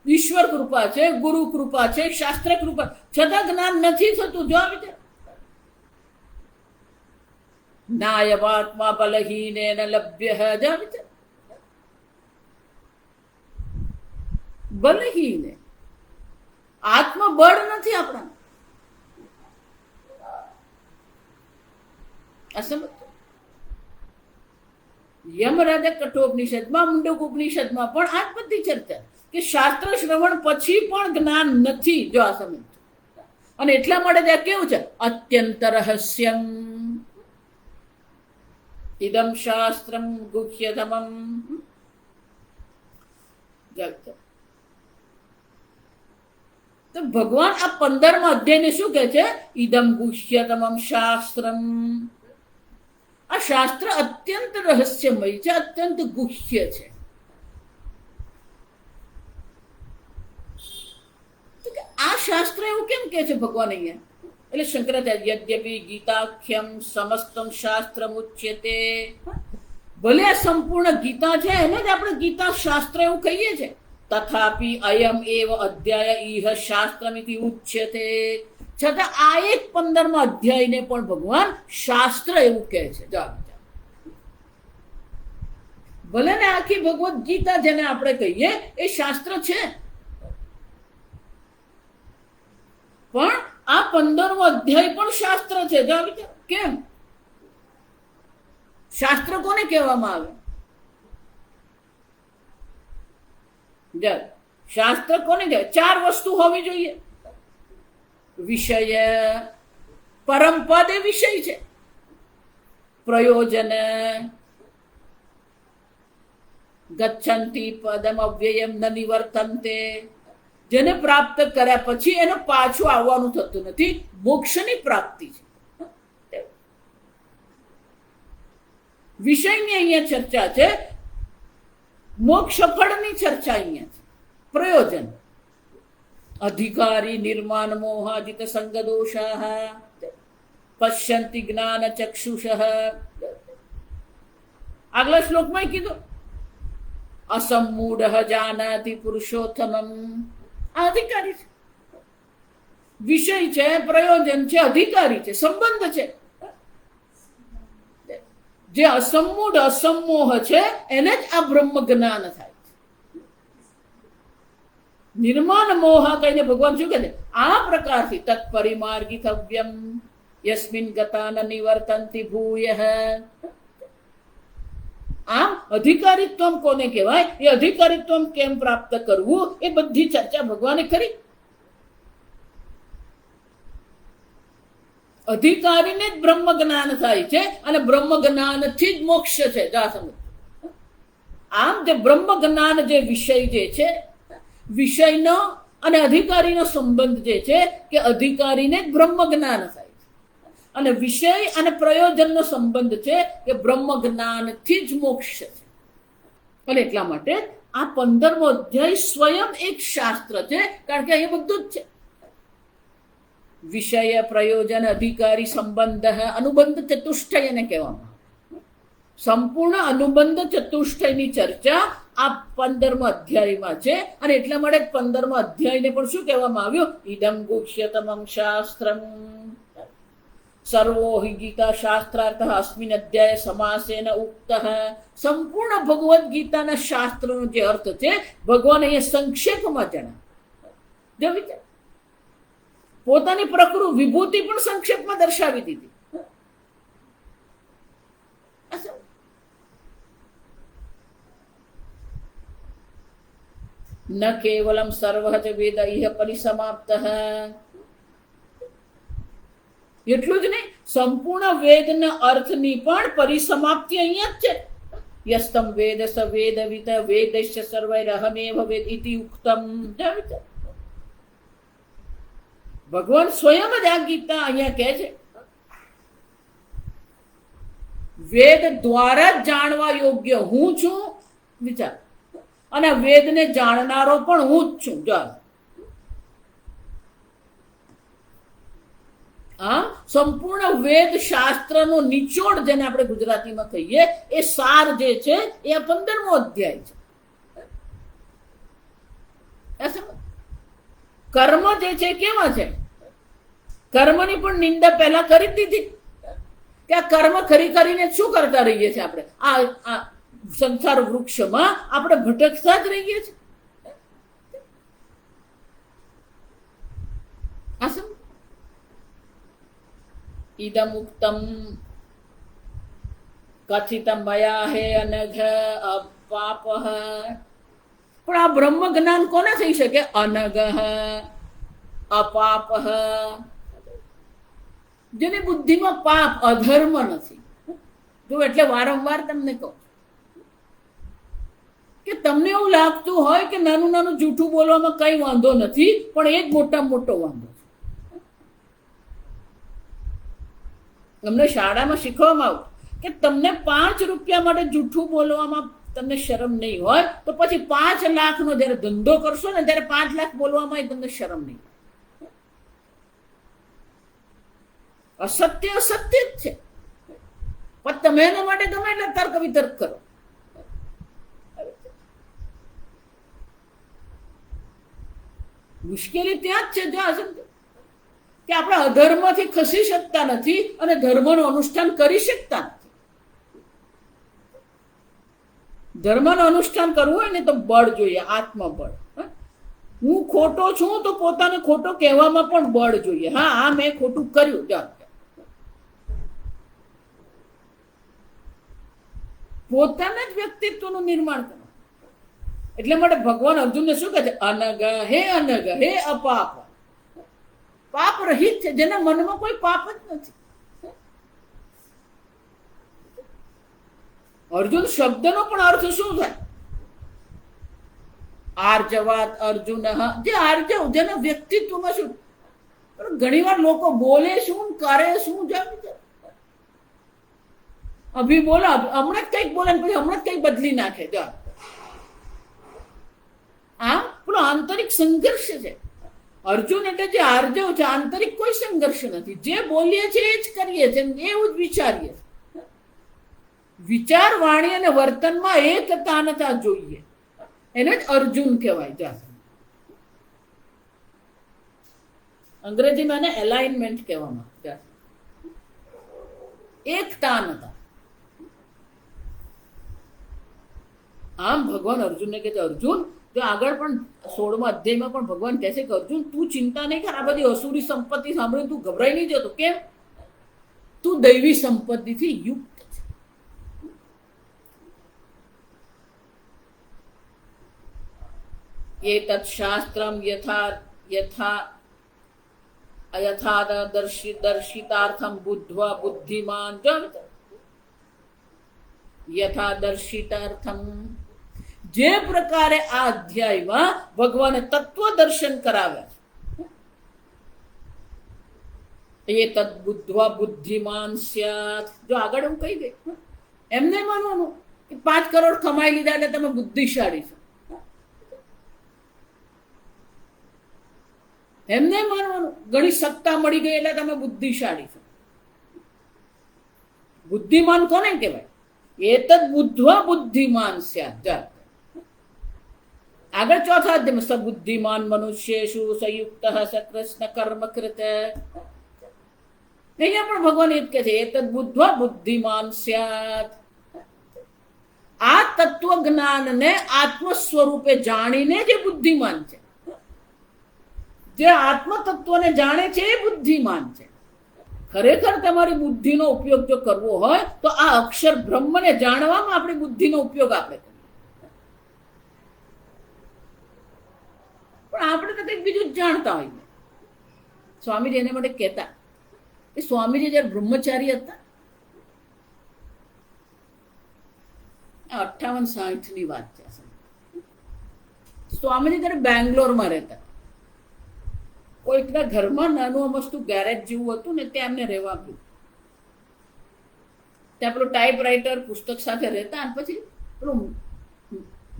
ઈશ્વર કૃપા છે, ગુરુ કૃપા છે, શાસ્ત્ર કૃપા, છતાં જ્ઞાન નથી થતું. જો વિચાર, નાયવાત્મા બલહીનેન લભ્યઃ. જો વિચાર, બલહીને આત્મબળ નથી આપણા. યમરાજા કઠોપનિષદમાં, મુંડક ઉપનિષદમાં પણ આ જ બધી ચર્ચા કે શાસ્ત્ર શ્રવણ પછી પણ જ્ઞાન નથી. જો આ સમજ, અને એટલા માટે ત્યાં કેવું છે, અત્યંત રહસ્યમ ઇદમ શાસ્ત્રમ ગુહ્યતમમ. તો ભગવાન આ 15મા અધ્યાયને શું કહે છે? ઇદમ ગુહ્યતમમ શાસ્ત્રમ. આ શાસ્ત્ર અત્યંત રહસ્યમય છે, અત્યંત ગુહ્ય છે. આ શાસ્ત્ર એવું કેમ કે છે ભગવાન અહીંયા? એટલે શંકરાચાર્ય, યદ્યપિ ગીતાખ્યમ સમસ્તમ શાસ્ત્ર ઉચ્યતે. ભલે આ સંપૂર્ણ ગીતા છે એને જ આપણે ગીતા શાસ્ત્ર એવું કહીએ છીએ, તથાપિ અયમ એવ અધ્યાય ઇહ શાસ્ત્રમિતિ ઉચ્યતે. છતાં આ એક 15મા અધ્યાયને પણ ભગવાન શાસ્ત્ર એવું કહે છે. ભલે ને આખી ભગવદ્ ગીતા જેને આપણે કહીએ એ શાસ્ત્ર છે, પણ આ 15મો અધ્યાય પણ શાસ્ત્ર છે. કેમ? શાસ્ત્ર કોને કહેવામાં આવે? શાસ્ત્ર કોને કહેવાય? 4 વસ્તુ હોવી જોઈએ. વિષય, પરમપદ એ વિષય છે. પ્રયોજન, ગચ્છન્તિ પદમ અવ્યયમ ન નિવર્તન્તે. જેને પ્રાપ્ત કર્યા પછી એને પાછું આવવાનું થતું નથી, મોક્ષની પ્રાપ્તિ છે. વિષયની અહીંયા ચર્ચા છે, મોક્ષ ફળની ચર્ચા અહીંયા છે. પ્રયોજન, અધિકારી નિર્માણ મોહાજિત સંગ દોષા પશ્યંતિ જ્ઞાન ચક્ષુષ. આગલા શ્લોકમાં કીધું, અસમ્મૂઢ જાનાતિ પુરુષોત્તમમ. આ અધિકારી છે, વિષય છે, પ્રયોજન છે, અધિકારી છે, સંબંધ છે. જે અસમ્મૂઢ અસમ્મોહ છે એને જ આ બ્રહ્મ જ્ઞાન થાય છે. નિર્માણ મોહ કહીને ભગવાન શું કહે છે? આ પ્રકારથી તત્પરિમાર્ગિતવ્યમ યસ્મિન ગતા ન નિવર્તન્તિ ભૂયઃ. આમ અધિકારીત્વ કોને કહેવાય, એ અધિકારીત્વ કેમ પ્રાપ્ત કરવું, એ બધી ચર્ચા ભગવાને કરી. અધિકારીને જ બ્રહ્મ જ્ઞાન થાય છે, અને બ્રહ્મ જ્ઞાનથી જ મોક્ષ છે. આમ જે બ્રહ્મ જ્ઞાન જે વિષય જે છે, વિષયનો અને અધિકારીનો સંબંધ જે છે કે અધિકારીને જ બ્રહ્મ જ્ઞાન થાય છે, અને વિષય અને પ્રયોજનનો સંબંધ છે કે બ્રહ્મ જ્ઞાનથી જ મોક્ષ છે. અને એટલા માટે આ 15મો અધ્યાય સ્વયં એક શાસ્ત્ર છે, કારણ કે અહીંયા બધું જ છે. વિષય, પ્રયોજન, અધિકારી, સંબંધ, અનુબંધ ચતુષ્ટય એને કહેવામાં. સંપૂર્ણ અનુબંધ ચતુષ્ટયની ચર્ચા આ 15મા અધ્યાયમાં છે. અને એટલા માટે 15મા અધ્યાયને પણ શું કહેવામાં આવ્યું? ઇદમ ગુહ્યતમમ શાસ્ત્રમ. સર્વો હિ ગીતા શાસ્ત્રાર્થ અસ્મિન અધ્યાય સમાસેન ઉક્ત. સંપૂર્ણ ભગવદ્ ગીતાના શાસ્ત્રનો જે અર્થ છે ભગવાન અહીંયા સંક્ષેપમાં જણાવ્યો. પોતાની પ્રકૃતિ વિભૂતિ પણ સંક્ષેપમાં દર્શાવી દીધી. ન કેવલમ સર્વઃ વેદ ઇહ પરિસમાપ્ત. એટલું જ નહીં, સંપૂર્ણ વેદના અર્થની પણ પરિસમાપ્તિ અહીંયા જ છે. યસ્તમ વેદ સ વેદવિત વેદસ્ય સર્વૈરહમેવ વેદ ઇતિ ઉક્તમ. ભગવાન સ્વયં જ આ ગીતા અહીંયા કહે છે, વેદ દ્વારા જાણવા યોગ્ય હું છું. વિચાર, અને વેદને જાણનારો પણ હું જ છું. આ સંપૂર્ણ વેદ શાસ્ત્રનો નિચોડ જેને આપણે ગુજરાતીમાં કહીએ એ સાર જે છે એ આ 15મો અધ્યાય છે. કર્મ જે છે કેવા છે? કર્મની પણ નિંદા પહેલા કરી દીધી કે આ કર્મ કરીને શું કરતા રહીએ છીએ આપણે? આ સંસાર વૃક્ષમાં આપણે ભટકતા જ રહીએ છીએ. ઇદમ ઉક્તમ કથિત મયા હે અનઘ અપાપ. પણ આ બ્રહ્મ જ્ઞાન કોને થઈ શકે? અનઘ અપાપ, જેની બુદ્ધિમાં પાપ અધર્મ નથી. જો એટલે વારંવાર તમને કહું કે તમને એવું લાગતું હોય કે નાનું નાનું જૂઠું બોલવામાં કઈ વાંધો નથી, પણ એ જ મોટામાં મોટો વાંધો છે. તમને શાળામાં શીખવામાં આવું કે તમને 5 રૂપિયા માટે જૂઠું બોલવામાં તમને શરમ નહીં હોય, તો પછી 5 લાખનો જયારે ધંધો કરશો ને ત્યારે 5 લાખ બોલવામાં તમને શરમ નહીં. અસત્ય અસત્ય જ છે, પણ તમે એના માટે ગમે એટલે તર્ક વિતર્ક કરો. મુશ્કેલી ત્યાં જ છે જો કે આપણે અધર્મથી ખસી શકતા નથી અને ધર્મનું અનુષ્ઠાન કરી શકતા નથી. ધર્મનું અનુષ્ઠાન કરવું હોય ને તો બળ જોઈએ, આત્મબળ. હું ખોટો છું તો પોતાને ખોટો કહેવામાં પણ બળ જોઈએ. હા, મેં ખોટું કર્યું, પોતાના જ વ્યક્તિત્વનું નિર્માણ કરો. એટલે માટે ભગવાન અર્જુનને શું કહે છે? અનગ હે અપાપ. પાપ રહિત છે, જેના મનમાં કોઈ પાપ જ નથી. અર્જુન શબ્દનો પણ અર્થ શું થાય? આર્જવાત અર્જુન, જે આર્જવ, જેના વ્યક્તિત્વમાં શું. ઘણી વાર લોકો બોલે શું, કરે શું, અભી બોલા, હમણાં જ કંઈક બોલે પછી હમણાં જ કંઈક બદલી નાખે. આમ પેલો આંતરિક સંઘર્ષ છે. અર્જુન એટલે જે આર્જવ છે, આંતરિક કોઈ સંઘર્ષ નથી. જે બોલીએ છીએ એ જ કરીએ છીએ, એવું જ વિચારીએ. વિચાર, વાણી અને વર્તનમાં એકતાનતા જોઈએ, એને જ અર્જુન કહેવાય. અંગ્રેજીમાં એને એલાઇનમેન્ટ કહેવામાં. એકતાનતા. આમ ભગવાન અર્જુનને કહે છે, અર્જુન, જો આગળ પણ 16મા અધ્યાયમાં પણ ભગવાન કહે છે કે અર્જુન, તું ચિંતા નહીં કર. આ બધી અસુરી સંપત્તિ સાંભળીને તું ગભરાઈ નહીં જતો. કેમ? તું દૈવી સંપત્તિથી યુક્ત છે. એતત શાસ્ત્રમ દર્શિતાર્થમ બુદ્ધ્વા બુદ્ધિમાન. યથા દર્શિતાર્થમ, જે પ્રકારે આ અધ્યાયમાં ભગવાને તત્વ દર્શન કરાવ્યા છે, એ તદ બુદ્ધ્વા બુદ્ધિમાન સ્યાત. જો આગળ હું કહી દઈ, એમને માનવાનું કે 5 કરોડ કમાઈ લીધા એટલે તમે બુદ્ધિશાળી છો. એમને માનવાનું ઘણી સત્તા મળી ગઈ એટલે તમે બુદ્ધિશાળી છો. બુદ્ધિમાન કોને કહેવાય? એતદ બુદ્ધ્વા બુદ્ધિમાન સ્યાત. આગળ 4થા અધ્યાયમાં સબુદ્ધિમાન મનુષ્યેષુ સંયુક્ત સકૃષ્ણ કર્મ કૃત. અહીંયા પણ ભગવાન એ જ કહે છે, એતદ બુદ્ધ્વા બુદ્ધિમાન સ્યાત. આ તત્વ જ્ઞાનને આત્મ સ્વરૂપે જાણીને જે બુદ્ધિમાન છે, જે આત્મ તત્વને જાણે છે એ બુદ્ધિમાન છે. ખરેખર તમારી બુદ્ધિનો ઉપયોગ જો કરવો હોય તો આ અક્ષર બ્રહ્મને જાણવામાં આપણી બુદ્ધિનો ઉપયોગ આપણે કરીએ. પણ આપણે તો કંઈક બીજું જ જાણતા હોઈએ. સ્વામીજી એને માટે કહેતા કે સ્વામીજી જયારે બ્રહ્મચારી હતા, 58-60ની વાત છે. સ્વામીજી ત્યારે બેંગ્લોરમાં રહેતા. કોઈકના ઘરમાં નાનું અમસ્તું ગેરેજ જેવું હતું ને, ત્યાં એમને રહેવા આપ્યું. ત્યાં પેલું ટાઈપરાઇટર પુસ્તક સાથે રહેતા, અને પછી પેલું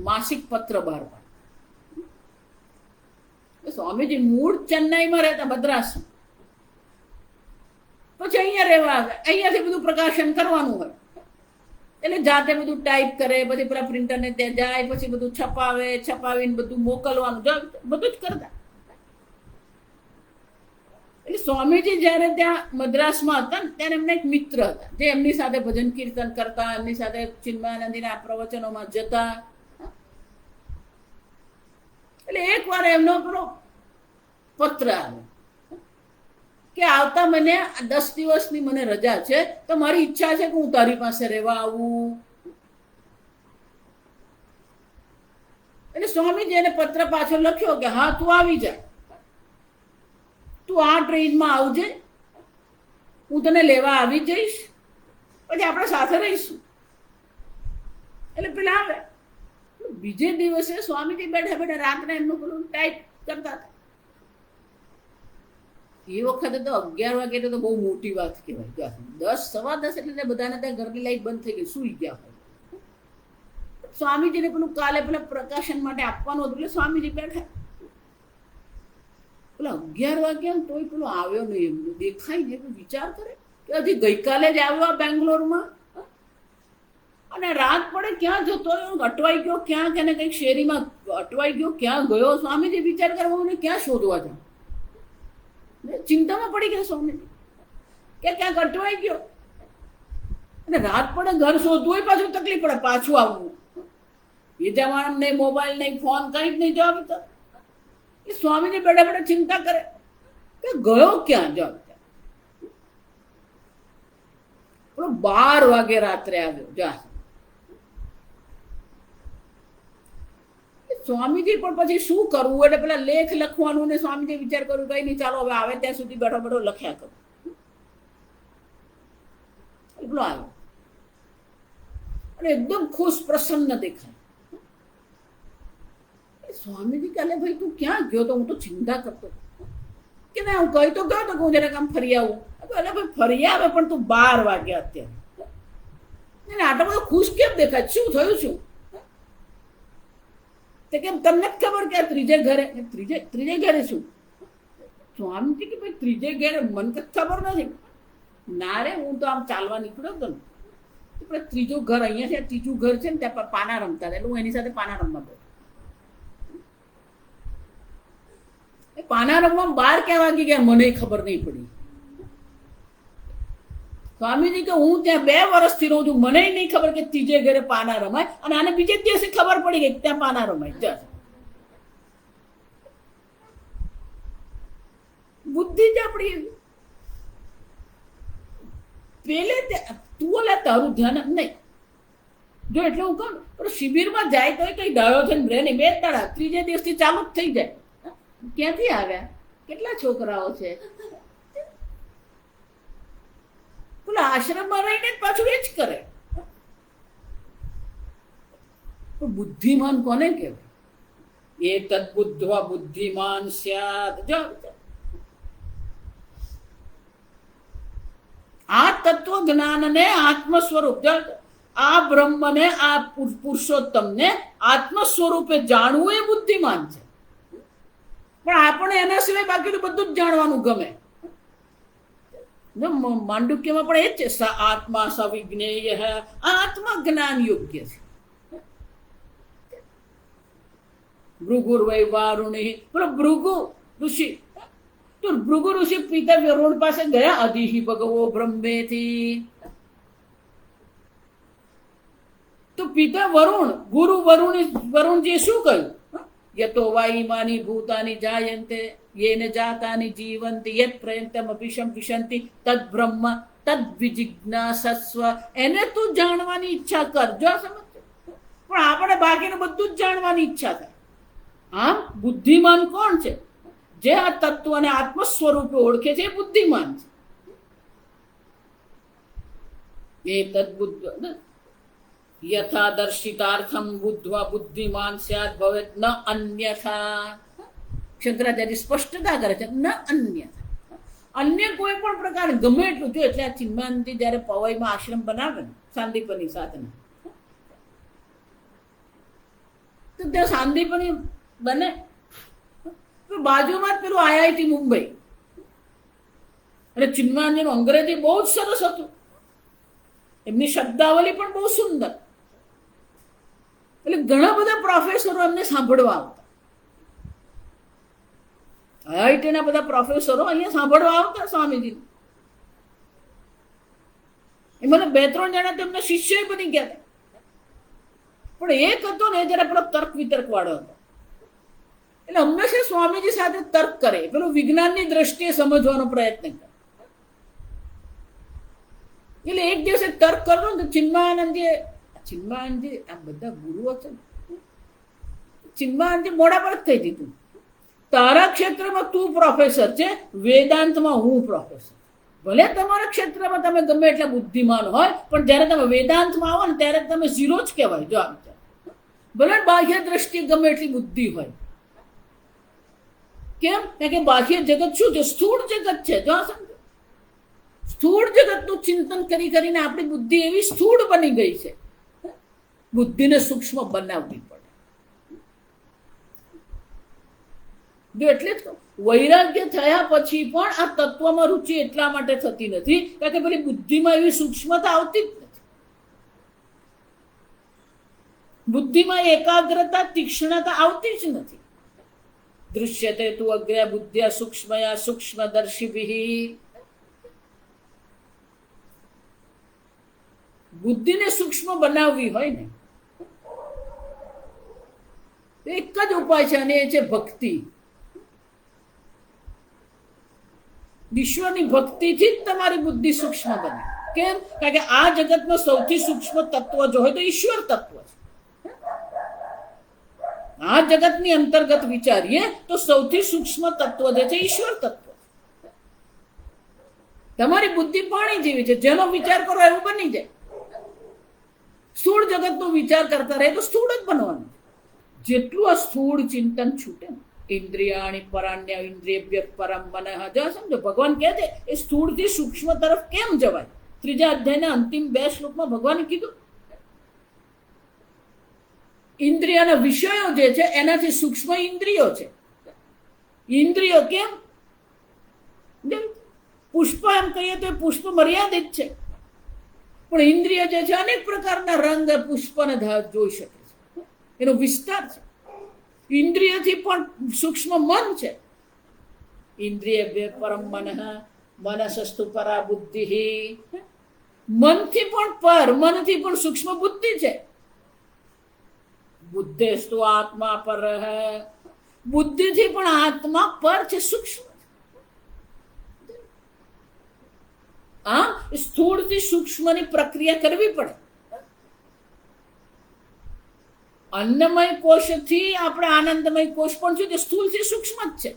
માસિક પત્ર બહાર પાડતા. સ્વામીજી મૂળ ચેન્નાઈમાં રહેતા, મદ્રાસમાં. પછી અહીંયા રહેવા આવ્યા. અહીંયાથી બધું પ્રકાશન કરવાનું હોય એટલે જાતે બધું ટાઈપ કરે, પછી પેલા પ્રિન્ટરને ત્યાં જાય, પછી બધું છપાવે, છપાવીને બધું મોકલવાનું, બધું જ કરતા. એટલે સ્વામીજી જયારે ત્યાં મદ્રાસમાં હતા ને, ત્યારે એમને એક મિત્ર હતા જે એમની સાથે ભજન કીર્તન કરતા, એમની સાથે ચિન્મયાનંદના પ્રવચનોમાં જતા. એટલે એક વાર એમનો પેલો પત્ર આવ્યો કે આવતા મને 10 દિવસની મને રજા છે, તો મારી ઈચ્છા છે કે હું તારી પાસે રહેવા આવું. એટલે સ્વામીજી એને પત્ર પાછો લખ્યો કે હા તું આવી જા, તું આ ટ્રેનમાં આવજે, હું તને લેવા આવી જઈશ, પછી આપણે સાથે રહીશું. એટલે પેલા આવે. બીજે દિવસે સ્વામીજી બેઠા બેઠા રાત્રે એમનું પેલું ટાઈપ કરતા હતા. એ વખતે તો 11 વાગે તો બહુ મોટી વાત કહેવાય. 10 સવા 10 એટલે બધાને ત્યાં ઘરની લાઈટ બંધ થઈ ગઈ, સુઈ ગયા હોય. સ્વામીજીને પેલું કાલે પેલા પ્રકાશન માટે આપવાનું હતું એટલે સ્વામીજી બેઠા. પેલા 11 વાગ્યા તોય પેલો આવ્યો નહીં, એમ દેખાય ને વિચાર કરે કે હજી ગઈકાલે જ આવ્યો બેંગ્લોરમાં, અને રાત પડે ક્યાં જતો રહ્યો, અટવાઈ ગયો ક્યાં, કે કંઈક શેરીમાં અટવાઈ ગયો, ક્યાં ગયો. સ્વામીજી વિચાર કરવા મને ક્યાં શોધવા જાઉં, ચિંતામાં પડી ગયા સ્વામીજી કે ક્યાંક અટવાઈ ગયો. અને રાત પડે ઘર શોધવું પાછું તકલીફ પડે, પાછું આવવું. એ જવાનું નહીં, મોબાઈલ નહીં, ફોન કંઈ જ નહીં જવાબ. તો એ સ્વામીજી બેઠા બેઠા ચિંતા કરે કે ગયો ક્યાં જવાબ. 12 વાગે રાત્રે આવ્યો. જા સ્વામીજી પણ પછી શું કરવું, એટલે પેલા લેખ લખવાનું ને સ્વામીજી વિચાર કર્યું કઈ નહીં, ચાલો હવે આવે ત્યાં સુધી બેઠો બેઠો લખ્યા કરું. એટલો આવ્યો અને એકદમ ખુશ પ્રસન્ન દેખાય. સ્વામીજી કાલે ભાઈ તું ક્યાં ગયો તો? હું તો ચિંતા કરતો કે ના, હું કહી તો ગયો તો હું જરાક આમ ફરી આવું. એટલે ભાઈ ફરી આવે પણ તું 12 વાગ્યા અત્યારે આટલો બધો ખુશ કેમ દેખાય, શું થયું? શું કેમ તમને જ ખબર કે ત્રીજે ઘરે શું? સ્વામીજી કે ભાઈ ત્રીજે ઘરે મને તો ખબર નથી. ના રે, હું તો આમ ચાલવા નીકળ્યો હતો ને, ત્રીજું ઘર અહીંયા છે, ત્રીજું ઘર છે ને ત્યાં પાના રમતા હતા, એટલે હું એની સાથે પાના રમવા ગયો. પાના રમવા 12 ક્યાં વાગી ગયા મને ખબર નહીં પડી. સ્વામીજી કે હું ત્યાં 2 વર્ષથી રહું છું, મને નહીં ખબર કે ત્રીજે ઘરે પાના રમાય, અને આને બીજે દિવસે ખબર પડી ગઈ ત્યાં પાના રમાય. બુદ્ધિ જ આપણી પેલે તું ઓલા તારું ધ્યાન નહીં જો. એટલે હું કહું પણ શિબિરમાં જાય તો કઈ ડાયો છે ને ને 2 દાડા, ત્રીજે દિવસથી ચાલુ જ થઈ જાય. ક્યાંથી આવ્યા, કેટલા છોકરાઓ છે, પેલા આશ્રમમાં રહીને પાછું એ જ કરે. બુદ્ધિમાન કોને કહેવાય? એ તદ્બુદ્ધવા બુદ્ધિમાન સ્યાત. આ તત્વ જ્ઞાનને આત્મ સ્વરૂપ, આ બ્રહ્મને, આ પુરુષોત્તમને આત્મ સ્વરૂપે જાણવું એ બુદ્ધિમાન છે. પણ આપણે એના સિવાય બાકીનું બધું જ જાણવાનું ગમે. માંડુક્યમાં પણ એ જ છે, સ આત્મા સવિજ્ઞેય, આત્મા જ્ઞાન યોગ્ય છે. ભૃગુર્વૈ વારુણી, ભૃગુ ઋષિ, તો ભૃગુ ઋષિ પિતા વરુણ પાસે ગયા, અધિહિ ભગવો બ્રહ્મેથી. તો પિતા વરુણ, ગુરુ વરુણજી શું કહ્યું? યતો વાઈમાની ભૂતાની જાયન્તે યેન જાતાની જીવંતિ યત પ્રયંતમ અભિશમ વિશંતિ તદ બ્રહ્મ તદ વિજિજ્ઞાસસ્વ. એને તું જાણવાની ઈચ્છા કર. જો સમજ, પણ આપણે બાકીનું બધું જ જાણવાની ઈચ્છા થાય. આમ બુદ્ધિમાન કોણ છે? જે આ તત્વને આત્મ સ્વરૂપે ઓળખે છે એ બુદ્ધિમાન છે. એ તદ્બુદ્ધ યથા દર્શિતાર્થમ બુદ્ધવા બુદ્ધિમાન સ્યાદ ભવેત ન અન્યથા. શંકરાચાર્ય સ્પષ્ટતા કરે છે, ન અન્યથા. અન્ય કોઈ પણ પ્રકાર ગમે એટલું જો. એટલે આ ચિન્માનજી જયારે પવાઈમાં આશ્રમ બનાવે ને સાંદીપની સાધના, તો ત્યાં સાંદીપની બને બાજુમાં જ પેલું IIT મુંબઈ. અને ચિન્માનજીનું અંગ્રેજી બહુ જ સરસ હતું, એમની શબ્દાવલી પણ બહુ સુંદર. એટલે ઘણા બધા પ્રોફેસરો એમને સાંભળવા આવતા. IIT ના બધા પ્રોફેસરો અહીંયા સાંભળવા આવતા સ્વામીજી. એ મને 2-3 જણા તેમના શિષ્ય બની ગયા હતા. પણ એક હતો ને જરા પેલો તર્ક વિતર્ક વાળો હતો. એટલે હંમેશા સ્વામીજી સાથે તર્ક કરે, પેલું વિજ્ઞાનની દ્રષ્ટિએ સમજવાનો પ્રયત્ન કરે. એટલે એક દિવસે તર્ક કરતો ને ચિન્મયાનંદજી આ બધા ગુરુઓ છે, ચિન્મયાનંદજી મોડા પર જ કહી દીધું, તારા ક્ષેત્રમાં તું પ્રોફેસર છે, વેદાંતમાં હું પ્રોફેસર. ભલે તમારા ક્ષેત્રમાં તમે ગમે એટલા બુદ્ધિમાન હોય, પણ જ્યારે તમે વેદાંતમાં આવો ને ત્યારે તમે ઝીરો જ કહેવાય. જો આ વિચાર, ભલે બાહ્ય દ્રષ્ટિએ ગમે એટલી બુદ્ધિ હોય. કેમ? કારણ કે બાહ્ય જગત શું છે? સ્થૂળ જગત છે. જો સમજો, સ્થૂળ જગતનું ચિંતન કરી કરીને આપણી બુદ્ધિ એવી સ્થૂળ બની ગઈ છે, બુદ્ધિને સૂક્ષ્મ બનાવવી પડે. જો એટલે જ વૈરાગ્ય થયા પછી પણ આ તત્વમાં રુચિ એટલા માટે થતી નથી કારણ કે પેલી બુદ્ધિમાં એવી સૂક્ષ્મતા આવતી જ નથી. બુદ્ધિમાં એકાગ્રતા, તીક્ષ્ણતા આવતી જ નથી. દૃશ્યતે તું અગ્ર્ય બુદ્ધ્યા સૂક્ષ્મયા સૂક્ષ્મદર્શિભિઃ. બુદ્ધિને સૂક્ષ્મ બનાવવી હોય ને, એક જ ઉપાય છે અને એ છે ભક્તિ. ઈશ્વરની ભક્તિથી જ તમારી બુદ્ધિ સૂક્ષ્મ બને. કેમ? કારણ કે આ જગતનો સૌથી સૂક્ષ્મ તત્વ જો હોય તો ઈશ્વર તત્વ છે. આ જગતની અંતર્ગત વિચારીએ તો સૌથી સૂક્ષ્મ તત્વ જે છે ઈશ્વર તત્વ. તમારી બુદ્ધિ પાણી જેવી છે, જેનો વિચાર કરો એવું બની જાય. સ્થૂળ જગતનો વિચાર કરતા રહે તો સ્થૂળ જ બનવાનું. જેટલું આ સ્થૂળ ચિંતન છૂટે ને, ઇન્દ્રિયાણી પરાણ્ય ઇન્દ્રિયભ્ય પરમ મનઃ. જો સમજો, ભગવાન કહે છે એ સ્થૂળથી સૂક્ષ્મ તરફ કેમ જવાય? 3જા અધ્યાયના અંતિમ 2 શ્લોકમાં ભગવાને કીધું, ઇન્દ્રિયના વિષયો જે છે એનાથી સૂક્ષ્મ ઇન્દ્રિયો છે. ઇન્દ્રિયો કેમ? પુષ્પ એમ કહીએ તો પુષ્પ મર્યાદિત છે, પણ ઇન્દ્રિય જે છે અનેક પ્રકારના રંગ પુષ્પને જોઈ શકે છે, એનો વિસ્તાર છે. ઇન્દ્રિયથી પણ સૂક્ષ્મ મન છે. ઇન્દ્રિય પરમ મનઃ મનસસ્તુ પરા બુદ્ધિ. મનથી પણ પર, મનથી પણ સૂક્ષ્મ બુદ્ધિ છે. બુદ્ધેસ્તુ આત્મા પર. બુદ્ધિથી પણ આત્મા પર છે, સૂક્ષ્મ. આમ સ્થૂળથી સૂક્ષ્મની પ્રક્રિયા કરવી પડે. અન્નમય કોષથી આપણે આનંદમય કોષ પણ છે, તે સ્થૂળથી સૂક્ષ્મ જ છે.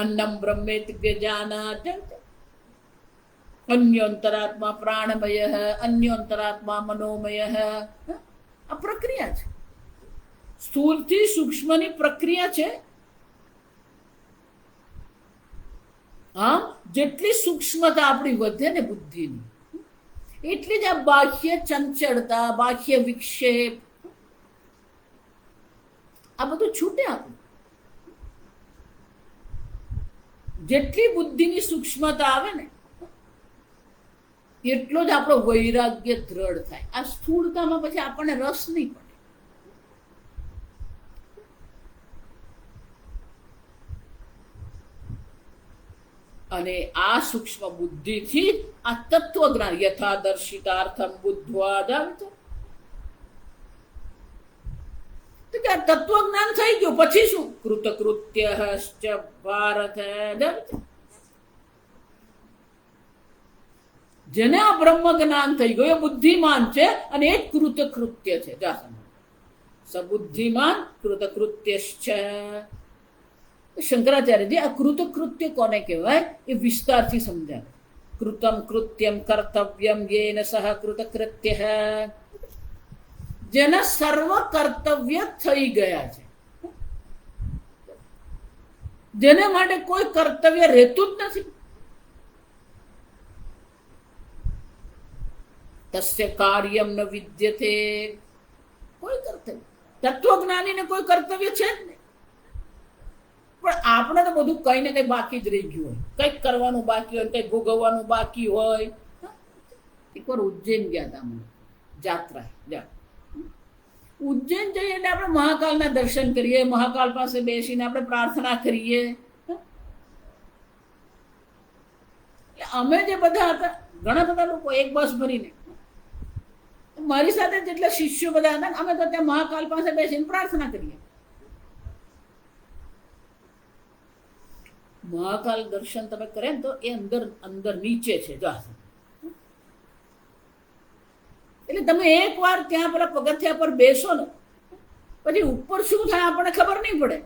અન્નમ બ્રહ્મેતિ વ્યજાનાત. અન્યોંતરાત્મા પ્રાણમય, અન્યોંતરાત્મા મનોમય. આ પ્રક્રિયા છે, સ્થૂળથી સૂક્ષ્મની પ્રક્રિયા છે. આમ જેટલી સૂક્ષ્મતા આપણી વધે ને બુદ્ધિની, એટલી જ આ બાહ્ય ચંચળતા, બાહ્ય વિક્ષેપ, આ બધું છૂટે. આપણું જેટલી બુદ્ધિની સૂક્ષ્મતા આવે ને એટલો જ આપણો વૈરાગ્ય દ્રઢ થાય. આ સ્થૂળતામાં પછી આપણને રસ નહીં પડે. અને આ સૂક્ષ્મ બુદ્ધિથી આ તત્વજ્ઞાન યથાદર્શિતાર્થમ બુદ્ધ્વા જાવે તો કે આ તત્વજ્ઞાન થઈ ગયું પછી શું? કૃતકૃત્યશ્ચ ભારત. જેને આ બ્રહ્મ જ્ઞાન થઈ ગયું એ બુદ્ધિમાન છે અને એ કૃતકૃત્ય છે. સબુદ્ધિમાન કૃતકૃત્યશ્ચ. શંકરાચાર્યજી આ કૃતકૃત્ય કોને કહેવાય એ વિસ્તારથી સમજાવે. કૃતમ કૃત્યમ કર્તવ્યમ યેન સહ કૃતકૃત્ય. જેના સર્વ કર્તવ્ય થઈ ગયા છે, જેને માટે કોઈ કર્તવ્ય રહેતું જ નથી. તસ્ય કાર્યમ ન વિદ્યતે. કોઈ કર્તવ્ય, તત્વજ્ઞાનીને કોઈ કર્તવ્ય છે જ નહીં. પણ આપણે તો બધું કઈ ને કઈ બાકી જ રહી ગયું હોય. કંઈક કરવાનું બાકી હોય, કંઈક ભોગવવાનું બાકી હોય. એકવાર ઉજ્જૈન ગયા હતા અમે જાત્રા. ઉજ્જૈન જઈએ એટલે આપણે મહાકાલના દર્શન કરીએ, મહાકાલ પાસે બેસીને આપણે પ્રાર્થના કરીએ. અમે જે બધા હતા, ઘણા બધા લોકો એક બસ ભરીને, મારી સાથે જેટલા શિષ્યો બધા હતા, અમે તો ત્યાં મહાકાલ પાસે બેસીને પ્રાર્થના કરીએ. મહાકાલ દર્શન તમે કરે ને તો એ અંદર અંદર નીચે છે જો. એટલે તમે એકવાર ત્યાં પેલા પગથિયા પર બેસો ને પછી ઉપર શું થાય આપણને ખબર નહીં પડે.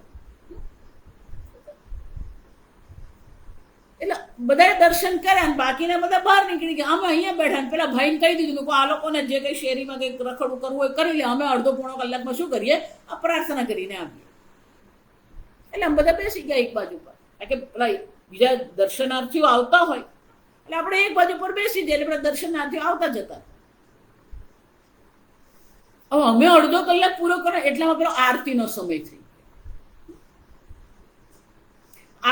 એટલે બધા દર્શન કર્યા ને બાકીના બધા બહાર નીકળી ગયા. અમે અહીંયા બેઠા ને પેલા ભાઈને કહી દીધું આ લોકોને જે કઈ શેરીમાં કઈ રખડવું કરવું હોય કરી લે, અમે અડધો પોણો કલાકમાં શું કરીએ આ પ્રાર્થના કરીને આવીએ. એટલે અમે બધા બેસી ગયા એક બાજુ પર, કારણ કે પેલા બીજા દર્શનાર્થીઓ આવતા હોય એટલે આપણે એક બાજુ પર બેસી જઈએ એટલે પેલા દર્શનાર્થીઓ આવતા જતા. હવે અમે અડધો કલાક પૂરો કરો એટલામાં પેલો આરતીનો સમય થઈ ગયો.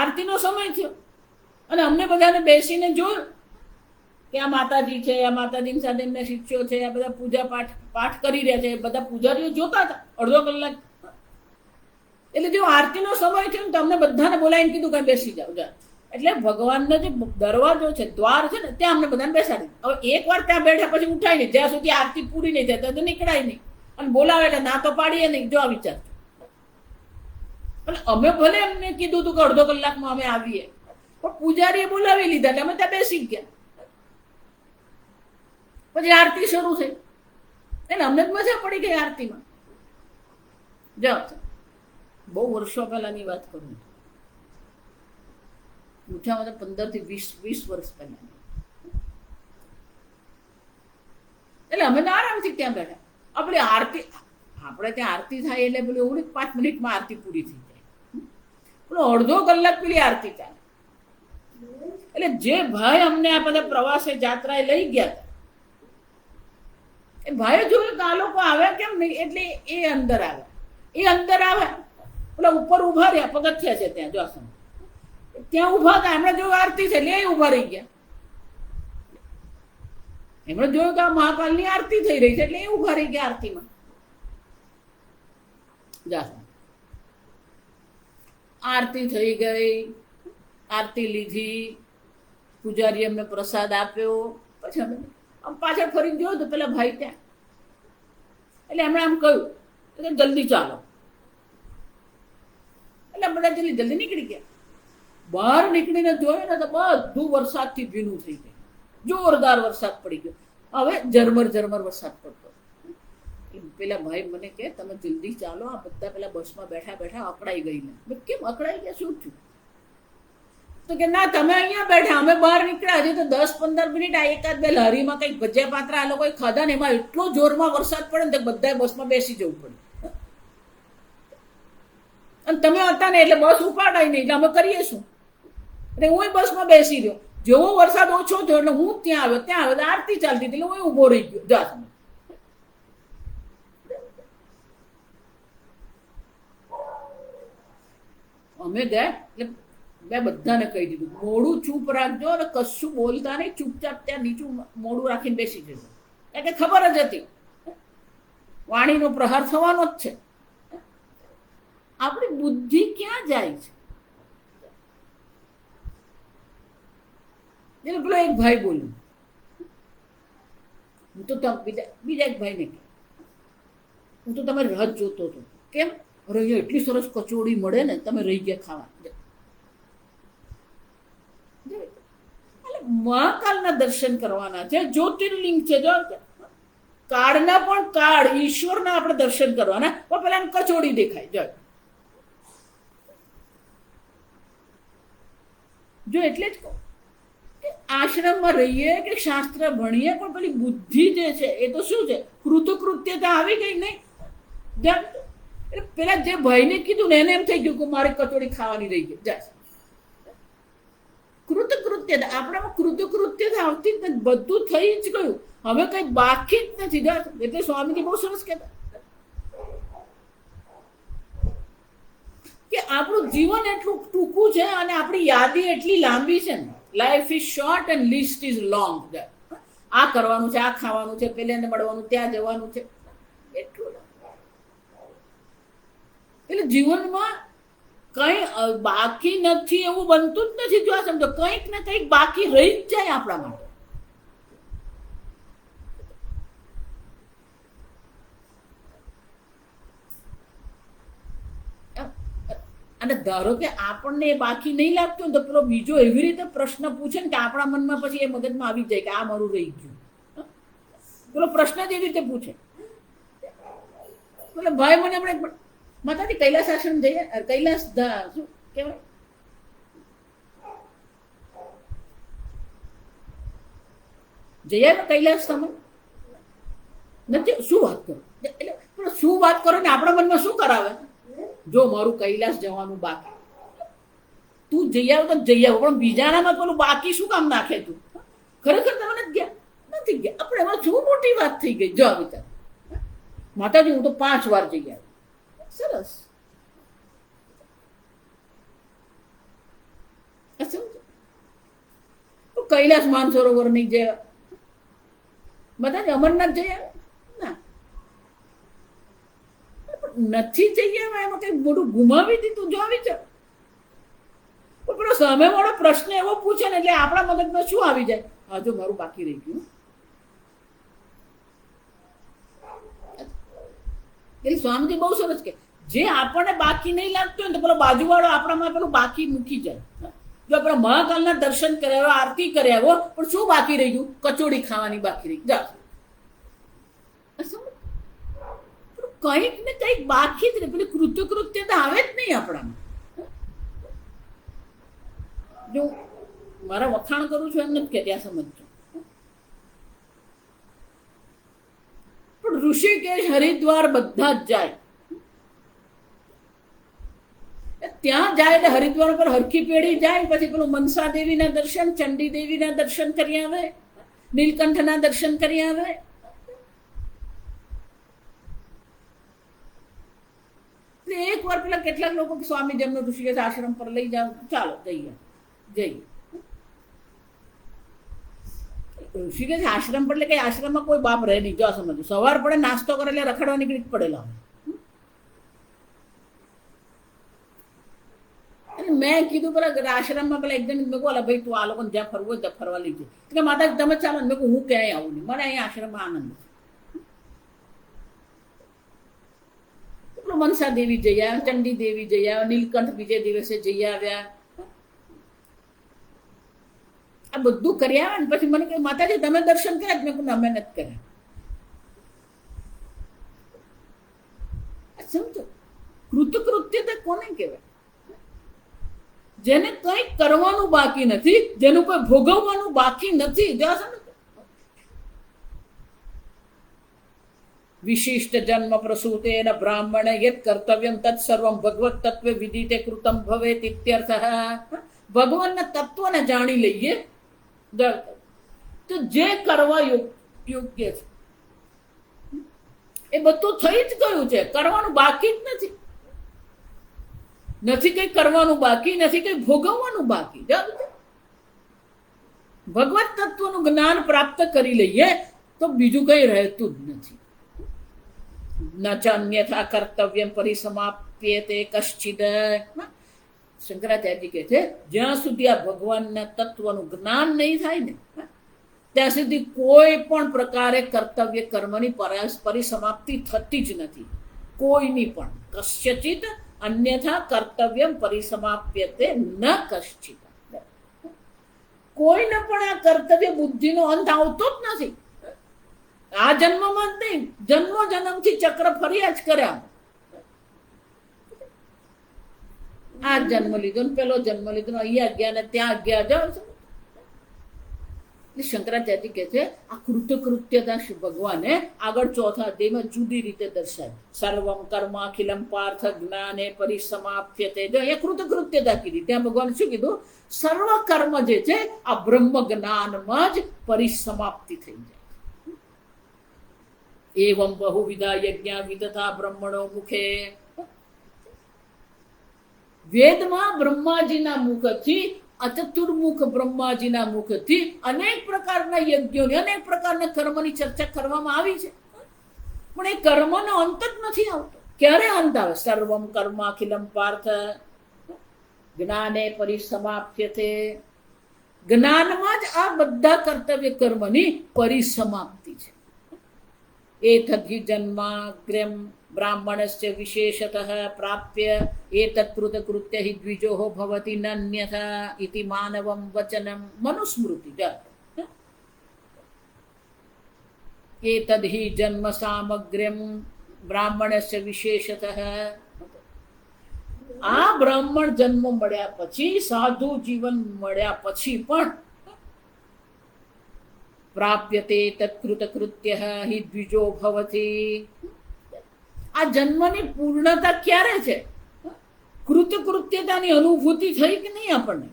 આરતીનો સમય થયો અને અમને બધાને બેસીને જોયું કે આ માતાજી છે, આ માતાજી સાથે એમના શિષ્યો છે, આ બધા પૂજા પાઠ કરી રહ્યા છે. બધા પૂજારીઓ જોતા હતા અડધો કલાક. એટલે જો આરતીનો સમય થયો ને તો અમને બધાને બોલાવીને કીધું કે બેસી જાઓ જા. એટલે ભગવાનનો જે દરવાજો છે, દ્વાર છે ને, ત્યાં અમને બધાને બેસાડી. હવે એકવાર ત્યાં બેઠા પછી ઉઠાય નહીં, જ્યાં સુધી આરતી પૂરી નહીં થાય ત્યાં તો નીકળાય નહીં. અને બોલાવે એટલે ના તો પાડીએ નહીં. જો આ વિચાર. એટલે અમે ભલે એમને કીધું હતું કે અડધો કલાકમાં અમે આવીએ, પણ પૂજારીએ બોલાવી લીધા એટલે અમે ત્યાં બેસી ગયા. પછી આરતી શરૂ થઈ એટલે અમને મજા પડી ગઈ આરતીમાં. જાઓ, બહુ વર્ષો પહેલાની વાત કરું, ઓછામાં ઓછા 15 થી 20 વર્ષ પહેલા. એટલે અમે આરામથી ત્યાં બેઠા. આપણે આરતી, આપણે ત્યાં આરતી થાય એટલે પેલું એવું 5 મિનિટમાં આરતી પૂરી થઈ જાય. પેલો અડધો કલાક પેલી આરતી ચાલે. એટલે જે ભાઈ અમને આ બધા પ્રવાસે જાત્રાએ લઈ ગયા હતા એ ભાઈએ જોયું કે આ લોકો આવ્યા કેમ નહીં, એટલે એ અંદર આવ્યા. એ અંદર આવ્યા, પેલા ઉપર ઉભા રહ્યા, પગથિયા છે ત્યાં જો ત્યાં ઉભા હતા. એમણે જોયું આરતી છે એટલે એ ઉભા રહી ગયા. એમણે જોયું કે આ મહાકાલની આરતી થઈ રહી છે એટલે એ ઉભા રહી ગયા આરતીમાં. આરતી થઈ ગઈ, આરતી લીધી, પૂજારી અમને પ્રસાદ આપ્યો. પછી અમે આમ પાછળ ફરીને જોયું તો પેલા ભાઈ ત્યાં. એટલે એમણે આમ કહ્યું કે જલ્દી ચાલો. એટલે બધા જલ્દી નીકળી ગયા. બહાર નીકળીને જોયું ને તો બધું વરસાદથી ભીનું થઈ ગયું. જોરદાર વરસાદ પડી ગયો. હવે ઝરમર વરસાદ પડતો. પેલા ભાઈ મને કે તમે જલ્દી ચાલો, આ બધા પેલા બસમાં બેઠા બેઠા અકળાઈ ગઈ. ને કેમ અકળાઈ ગયા, શું થયું? તો કે ના, તમે અહીંયા બેઠા, અમે બહાર નીકળ્યા. હજી તો 10-15 મિનિટ આ એકાદ બે લારીમાં કંઈક ભજીયા પાત્રા આ લોકોએ ખાધા ને એમાં એટલો જોરમાં વરસાદ પડે ને બધા બસમાં બેસી જવું પડે. અને તમે હતા ને એટલે બસ ઉપાડાય નહીં. એટલે અમે કરીએ શું? એટલે હું બસમાં બેસી રહ્યો. જેવો વરસાદ ઓછો થયો એટલે હું ત્યાં આવ્યો આરતી ચાલતી હતી એટલે હું ઉભો રહી ગયો. જા અમે ગયા એટલે મેં બધાને કહી દીધું મોડું ચૂપ રાખજો અને કશું બોલતા નહીં, ચૂપચાપ ત્યાં નીચું મોડું રાખીને બેસી જજો. કારણ કે ખબર જ હતી વાણીનો પ્રહાર થવાનો જ છે. આપણી બુદ્ધિ ક્યાં જાય છે? એટલે પેલો એક ભાઈ બોલ્યો, હું તો બીજા એક ભાઈને કહ્યું, હું તો તમે રાહ જોતો હતો. કેમ? અરે એટલી સરસ કચોડી મળે ને, તમે રહી ગયા ખાવા. મહાકાલના દર્શન કરવાના છે, જ્યોતિર્લિંગ છે. જો કાળના પણ કાળ ઈશ્વરના આપણે દર્શન કરવાના, પણ પેલા કચોડી દેખાય. જો એટલે જ કહું કે આશ્રમમાં રહીએ કે શાસ્ત્ર ભણીએ પણ પેલી બુદ્ધિ જે છે એ તો શું છે, કૃતકૃત્યતા આવી ગઈ નહીં. પેલા જે ભાઈને કીધું ને એને એમ થઈ ગયું કે મારી કચોડી ખાવાની રહી ગઈ. જાય કૃતકૃત્યતા, આપણામાં કૃતકૃત્યતા આવતી જ નથી. બધું થઈ જ ગયું, હવે કઈ બાકી જ નથી. એટલે સ્વામીજી બહુ સરસ કહેતા કે આપણું જીવન એટલું ટૂંકું છે અને આપણી યાદી એટલી લાંબી છે ને. Life is short and list is long. આ કરવાનું છે, આ ખાવાનું છે, પેલેને મળવાનું, ત્યાં જવાનું છે, એટલું. એટલે જીવનમાં કઈ બાકી નથી એવું બનતું જ નથી. જો આ સમજો, કંઈક ને કંઈક બાકી રહી જ જાય આપણા માટે. અને ધારો કે આપણને એ બાકી નહીં લાગતું ને તો પેલો બીજો એવી રીતે પ્રશ્ન પૂછે ને કે આપણા મનમાં પછી એ મગજમાં આવી જાય કે આ મારું રહી ગયું. પેલો પ્રશ્ન જ એવી રીતે પૂછે. બોલે ભાઈ મને આપણે માતાજી કૈલાસ આશ્રમ જઈએ, કૈલાસ શું કહેવાય, જઈએ કૈલાસ તમે નથી, શું વાત કરો એટલે શું વાત કરો ને આપણા મનમાં શું કરાવે, જો મારું કૈલાસ જવાનું બાકી, તું જઈ આવ તો જઈ આવ, પણ બીજાનામાં પેલું બાકી શું કામ નાખે તું, ખરેખર તમે નથી ગયા, નથી ગયા, આપણે એમાં શું મોટી વાત થઈ ગઈ. જો વિચાર માતાજી હું તો 5 વાર જઈ આવ્યો, સરસ, કૈલાસ માનસરોવર નહીં જયા, માતાજી અમરનાથ જઈ આવ્યા ના, નથી જઈ આવ્યા એમાં કઈ મોટું ગુમાવી દીધું. જો વિચાર પેલો સામે વાળો પ્રશ્ન એવો પૂછે ને એટલે આપણા મગજમાં શું આવી જાય, હા જો મારું બાકી રહી ગયું. એટલે સ્વામીજી બહુ સરસ કે જે આપણને બાકી નહીં લાગતું હોય ને તો પેલો બાજુવાળો આપણામાં પેલું બાકી મૂકી જાય. જો આપણે મહાકાલના દર્શન કર્યા, આરતી કર્યા, પણ શું બાકી રહી ગયું, કચોડી ખાવાની બાકી રહી જા, કંઈક ને કંઈક બાકી જ રહે, પેલી કૃતકૃત્યતા આવે જ નહીં આપણામાં. જો મારા વખાણ કરું છું એમ નથી કે ત્યાં સમજજો, પણ ઋષિકેશ હરિદ્વાર બધા જ જાય, ત્યાં જાય એટલે હરિદ્વાર પર હરખી પેઢી જાય, પછી પેલું મનસા દેવીના દર્શન, ચંડી દેવીના દર્શન કરી આવે, નીલકંઠના દર્શન કરી આવે. એક વાર પેલા કેટલાક લોકો સ્વામી જેમનો ઋષિકેશ આશ્રમ પર લઈ જાવ, ચાલો જઈએ. ઋષિકેશ આશ્રમ પર એટલે કઈ આશ્રમમાં કોઈ બાપ રહે નહીં. જો સમજો, સવાર પડે નાસ્તો કરે એટલે રખડવા નીકળી પડેલા હોય. મેં કીધું પેલા આશ્રમમાં પેલા એકદમ મેં કહું ભાઈ તું આ લોકોને જ્યાં ફરવું હોય ત્યાં ફરવા લઈ જાય, કે માતા તમે ચાલો. મેં કહું હું ક્યાંય આવું નહીં, મને અહીંયા આશ્રમમાં આનંદ છે. મનસા દેવી જઈ આવ્યા, ચંડી દેવી જઈ આવ્યા, નીલકંઠ બીજે દિવસે જઈ આવ્યા, આ બધું કરી આવ્યા ને પછી મને કહે માતાજી તમે દર્શન કર્યા? મેં કહ્યું અમે નથી કર્યા. સમજો કૃતકૃત્યતા કોને કહેવાય? જેને કંઈ કરવાનું બાકી નથી, જેનું કોઈ ભોગવવાનું બાકી નથી. વિશિષ્ટ જન્મ પ્રસૂતેન બ્રાહ્મણ યત કર્તવ્યમ તત્ સર્વમ ભગવત તત્વે વિદિતે કૃતમ ભવેત ઇત્યર્થઃ. ભગવાનના તત્વને જાણી લઈએ તો જે કરવા યોગ્ય છે એ બધું થઈ જ ગયું છે, કરવાનું બાકી જ નથી. નથી કઈ કરવાનું બાકી, નથી કઈ ભોગવવાનું બાકી. ભગવત તત્વનું જ્ઞાન પ્રાપ્ત કરી લઈએ તો બીજું કઈ રહેતું જ નથી. ન ચ અન્યથા કર્તવ્યમ પરિસમાપ્યતે કશ્ચિદ. શંકરાચાર્યજી કહે છે જ્યાં સુધી આ ભગવાનના તત્વનું જ્ઞાન નહીં થાય ને ત્યાં સુધી કોઈ પણ પ્રકારે કર્તવ્ય કર્મની પરિસમાપ્તિ થતી જ નથી, કોઈની પણ. કશ્ચિત અન્યથા કર્તવ્યમ પરિસમાપ્યતે ન કશ્ચિત. કોઈને પણ આ કર્તવ્ય બુદ્ધિનો અંત આવતો જ નથી. આ જન્મમાં જ નહીં, જન્મો જન્મથી ચક્ર ફર્યા જ કર્યા. આ જન્મ લીધો ને પેલો જન્મ લીધો, અહીંયા ગયા ને ત્યાં ગયા. જાઓ શંકરાચાર્ય કહે છે આ કૃતકૃત્યતા ભગવાને આગળ 4થા અધ્યાયમાં જુદી રીતે દર્શાવી. સર્વમ કર્મ અખિલમ પાર્થ જ્ઞાને પરિસમાપ્યતે. જો અહીંયા કૃતકૃત્યતા કીધી, ત્યાં ભગવાન શું કીધું? સર્વ કર્મ જે છે આ બ્રહ્મ જ્ઞાનમાં જ પરિસમાપ્તિ થઈ જાય. એવમ બહુવિધા યજ્ઞા વિદધા બ્રહ્મણો મુખે. વેદમાં બ્રહ્માજીના મુખથી, ચતુર્મુખ બ્રહ્માજીના મુખથી અનેક પ્રકારના યજ્ઞોની, અનેક પ્રકારના કર્મની ચર્ચા કરવામાં આવી છે, પણ એ કર્મનો અંત જ નથી આવતો. ક્યારે અંત આવે? સર્વમ કર્મ અખિલમ પાર્થ જ્ઞાને પરિસમાપ્યતે. જ્ઞાનમાં જ આ બધા કર્તવ્ય કર્મની પરિસમાપ્તિ છે. એ થકી જન્માગ્રમ બ્રાહ્મણસ્ય વિશેષતઃ પ્રાપ્ય એતત્ કૃતકૃત્ય હિ દ્વિજોઃ ભવતિ નન્યથા ઇતિ માનવમ વચનમ મનુસ્મૃતિ એતદ્ હિ જન્મ સામગ્ર્યમ બ્રાહ્મણસ્ય વિશેષતઃ. આ બ્રાહ્મણ જન્મ મળ્યા પછી, સાધુ જીવન મળ્યા પછી પણ પ્રાપ્યતે તત્કૃતકૃત્ય હિ દ્વિજો ભવતી. આ જન્મની પૂર્ણતા ક્યારે છે? કૃતકૃત્યતાની અનુભૂતિ થઈ કે નહીં આપણને?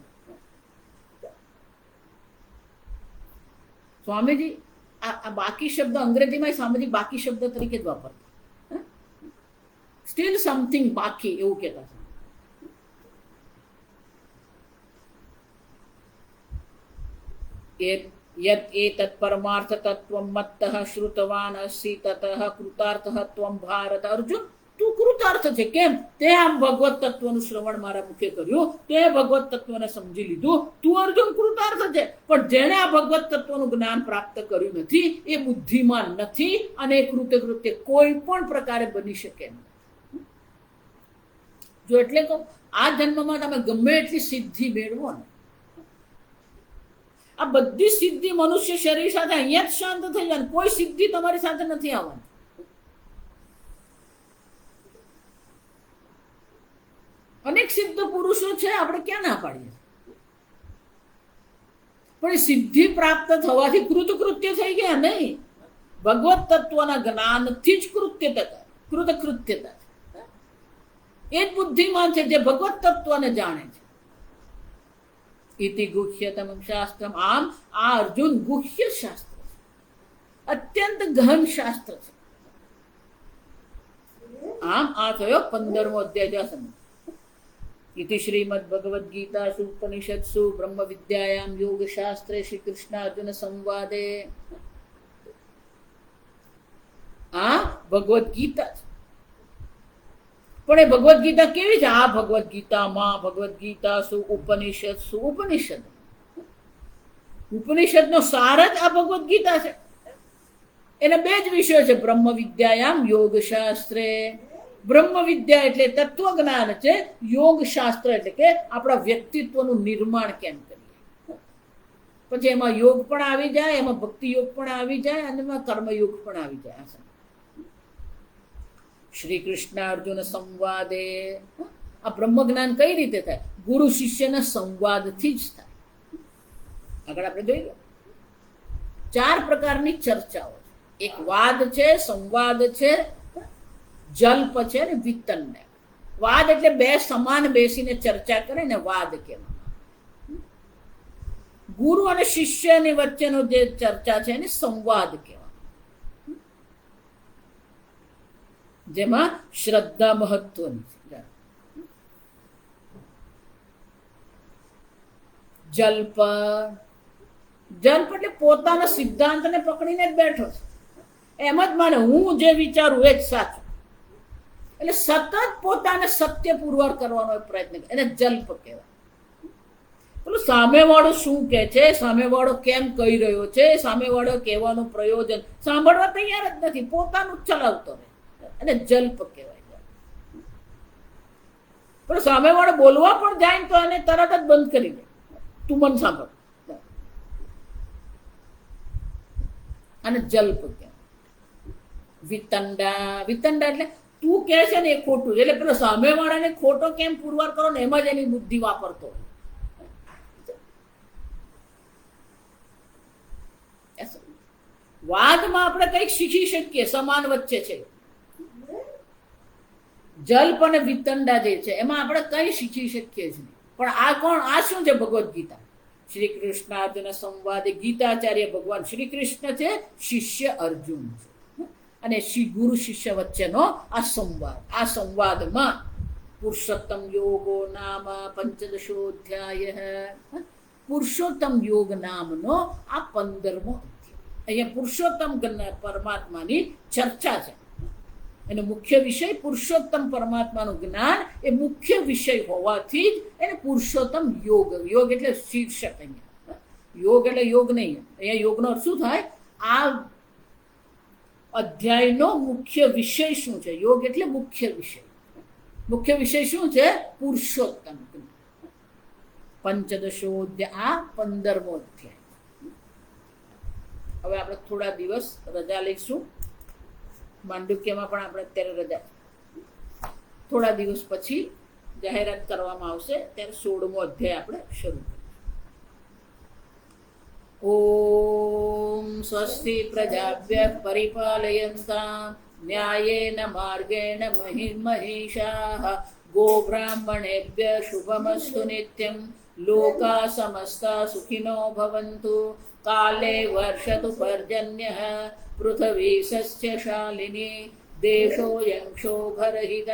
સ્વામીજી આ બાકી શબ્દ અંગ્રેજીમાં સ્વામીજી બાકી શબ્દ તરીકે જ વાપરતા. સ્ટીલ સમથિંગ બાકી એવું કહેતા. યત એતत् પરમાર્થ તત્વં મત્તઃ શ્રુતવાન અસી તતઃ કૃતાર્થઃ ત્વં ભારત. અર્જુન, તું કૃતાર્થ છે. કેમ? તે આમ ભગવત તત્વનું શ્રવણ મારા મુખે કર્યું, તે ભગવત તત્વને સમજી લીધું. તું અર્જુન કૃતાર્થ છે. પણ જેણે આ ભગવત તત્વનું જ્ઞાન પ્રાપ્ત કર્યું નથી એ બુદ્ધિમાન નથી અને કૃતકૃત્ય કોઈ પણ પ્રકારે બની શકે નહીં. જો એટલે કહું, આ જન્મમાં તમે ગમે એટલી સિદ્ધિ મેળવો ને, આ બધી સિદ્ધિ મનુષ્ય શરીર સાથે અહીંયા જ શાંત થઈ જાય. કોઈ સિદ્ધિ તમારી સાથે નથી આવવાની. અનેક સિદ્ધ પુરુષો છે, આપણે ક્યાં ના પાડીએ? પણ સિદ્ધિ પ્રાપ્ત થવાથી કૃતકૃત્ય થઈ ગયા નહીં. ભગવત તત્વના જ્ઞાનથી જ કૃતકૃત્યતા છે. એ જ બુદ્ધિમાન છે જે ભગવત તત્વને જાણે છે. ઇતિ ગુહ્યતમં શાસ્ત્રમ. આમ આ અર્જુન ગુહ્ય શાસ્ત્ર છે, અત્યંત ગહન શાસ્ત્ર છે. આમ આ થયો 15મો અધ્યાય. ઇતિ શ્રીમદ ભગવદ્ ગીતાસુ ઉપનિષત્સુ બ્રહ્મ વિદ્યાયામ યોગ શાસ્ત્રે શ્રી કૃષ્ણ અર્જુન સંવાદે. આ ભગવદ્ ગીતા છે. પણ એ ભગવદ્ ગીતા કેવી છે? આ ભગવદ્ ગીતામાં ભગવદ્ ગીતાસુ ઉપનિષત્સુ. ઉપનિષદનો સાર જ આ ભગવદ્ ગીતા છે. એના બે જ વિષયો છે. બ્રહ્મ વિદ્યાયામ યોગ શાસ્ત્રે. બ્રહ્મ વિદ્યા એટલે તત્વ જ્ઞાન છે. યોગ શાસ્ત્ર એટલે કે આપણા વ્યક્તિત્વનું નિર્માણ કેમ કરીએ. પછી એમાં યોગ પણ આવી જાય, એમાં ભક્તિ યોગ પણ આવી જાય અને એમાં કર્મયોગ પણ આવી જાય. શ્રી કૃષ્ણ અર્જુન સંવાદે. આ બ્રહ્મ જ્ઞાન કઈ રીતે થાય? ગુરુ શિષ્યના સંવાદથી જ થાય. આગળ આપણે જોઈએ 4 પ્રકારની ચર્ચાઓ છે. એક વાદ છે, સંવાદ છે, જલ્પ છે અને વિતંડ. વાદ એટલે બે સમાન બેસીને ચર્ચા કરે ને વાદ કહેવાય. ગુરુ અને શિષ્યની વચ્ચેનો જે ચર્ચા છે એને સંવાદ કહેવાય. જેમાં શ્રદ્ધા મહત્વની છે. જલ્પ એટલે પોતાના સિદ્ધાંતને પકડીને જ બેઠો છે. એમ જ માને હું જે વિચારું એ જ સાચું. એટલે સતત પોતાને સત્ય પુરવાર કરવાનો પ્રયત્ન કરે, એને જલ્પ કહેવાય. પેલું સામેવાળો શું કહે છે, સામેવાળો કેમ કહી રહ્યો છે, સામેવાળો કહેવાનું પ્રયોજન સાંભળવા તૈયાર જ નથી, પોતાનું જ ચલાવતો રહે, એને જલ્પ કહેવાય. પણ સામેવાળો બોલવા પણ જાય તો એને તરત જ બંધ કરી દે, તું મન સાંભળ. અને જલ્પ કહેવાય. વિતંડા એટલે તું કહે છે ને એ ખોટું, એટલે પેલો સામેવાળાને ખોટો કેમ પુરવાર કરો ને એમાં જ એની બુદ્ધિ વાપરતો. વાદમાં આપણે કંઈક શીખી શકીએ, સમાન વચ્ચે છે. જલ્પ અને વિતંડા જે છે એમાં આપણે કંઈ શીખી શકીએ જ નહીં. પણ આ કોણ? આ શું છે? ભગવદ્ ગીતા. શ્રી કૃષ્ણ અર્જુન સંવાદે. ગીતાચાર્ય ભગવાન શ્રી કૃષ્ણ છે, શિષ્ય અર્જુન છે, અને શ્રી ગુરુ શિષ્ય વચ્ચેનો આ સંવાદ. આ સંવાદમાં પુરુષોત્તમ યોગો નામ 15 પુરુષોત્તમ યોગ નામનો આ 15મો અધ્યાય. અહીંયા પુરુષોત્તમ પરમાત્માની ચર્ચા છે. એનો મુખ્ય વિષય પુરુષોત્તમ પરમાત્માનું જ્ઞાન એ મુખ્ય વિષય હોવાથી જ એને પુરુષોત્તમ યોગ. યોગ એટલે શીર્ષક. અહીંયા યોગ એટલે યોગ નહીં. અહીંયા યોગનો અર્થ શું થાય? આ અધ્યાયનો મુખ્ય વિષય શું છે? યોગ એટલે મુખ્ય વિષય. મુખ્ય વિષય શું છે? પુરુષોત્તમ. પંચદશોધ્યાય, આ 15મો અધ્યાય. હવે આપણે થોડા દિવસ રજા લઈશું. માંડુક્યમાં પણ આપણે અત્યારે રજા. થોડા દિવસ પછી જાહેરાત કરવામાં આવશે, ત્યારે 16મો અધ્યાય આપણે શરૂ કરીશું. ઓમ સ્વસ્તિ પ્રજાભ્યઃ પરિપાલયન્તાં ન્યાયેન માર્ગેણ મહિષાઃ ગોબ્રાહ્મણેભ્યઃ શુભમસ્તુ નિત્યં લોકા સમસ્તા સુખિનો ભવन्तુ કાલે વર્ષતુ પર્જન્યઃ પૃથ્વી સસ્યશાલિની દેશોऽયં ક્ષોભરહિતઃ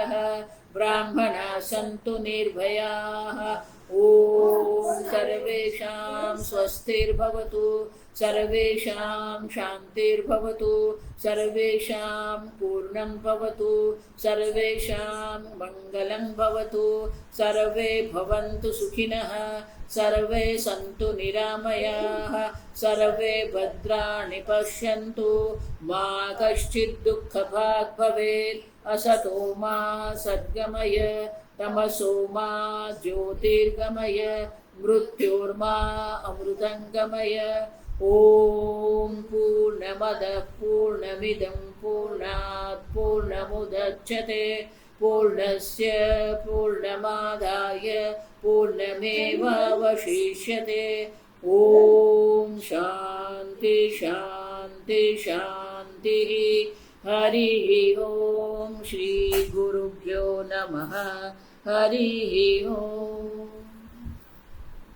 બ્રાહ્મણા સन्तુ નિર્ભયાઃ ઓમ સર્વેષાં સ્વસ્તિર્ભવતુ સર્વેષાં શાંતિર્ભવતુ સર્વેષાં પૂર્ણં ભવતુ સર્વેષાં મંગલં ભવતુ સર્વે ભવन्तુ સુખિનઃ સર્વે સन्तુ નિરામયાઃ સર્વે ભદ્રાણિ પશ્યन्तુ મા કશ્ચિદ દુઃખભાગ ભવેत् અસતો મા સદ્ગમય તમસો મા જ્યોતિર્ગમય મૃત્યોર્મા અમૃતંગમય. ઓમ પૂર્ણમદ પૂર્ણમિદં પૂર્ણાત પૂર્ણમુદચ્યતે પૂર્ણસ્ય પૂર્ણમાદાય પૂર્ણમેવાવશિષ્યતે. ઓમ શાંતિ શાંતિ શાંતિ. હરિ ઓમ. શ્રી ગુરુભ્યો નમઃ. હરિ ઓમ.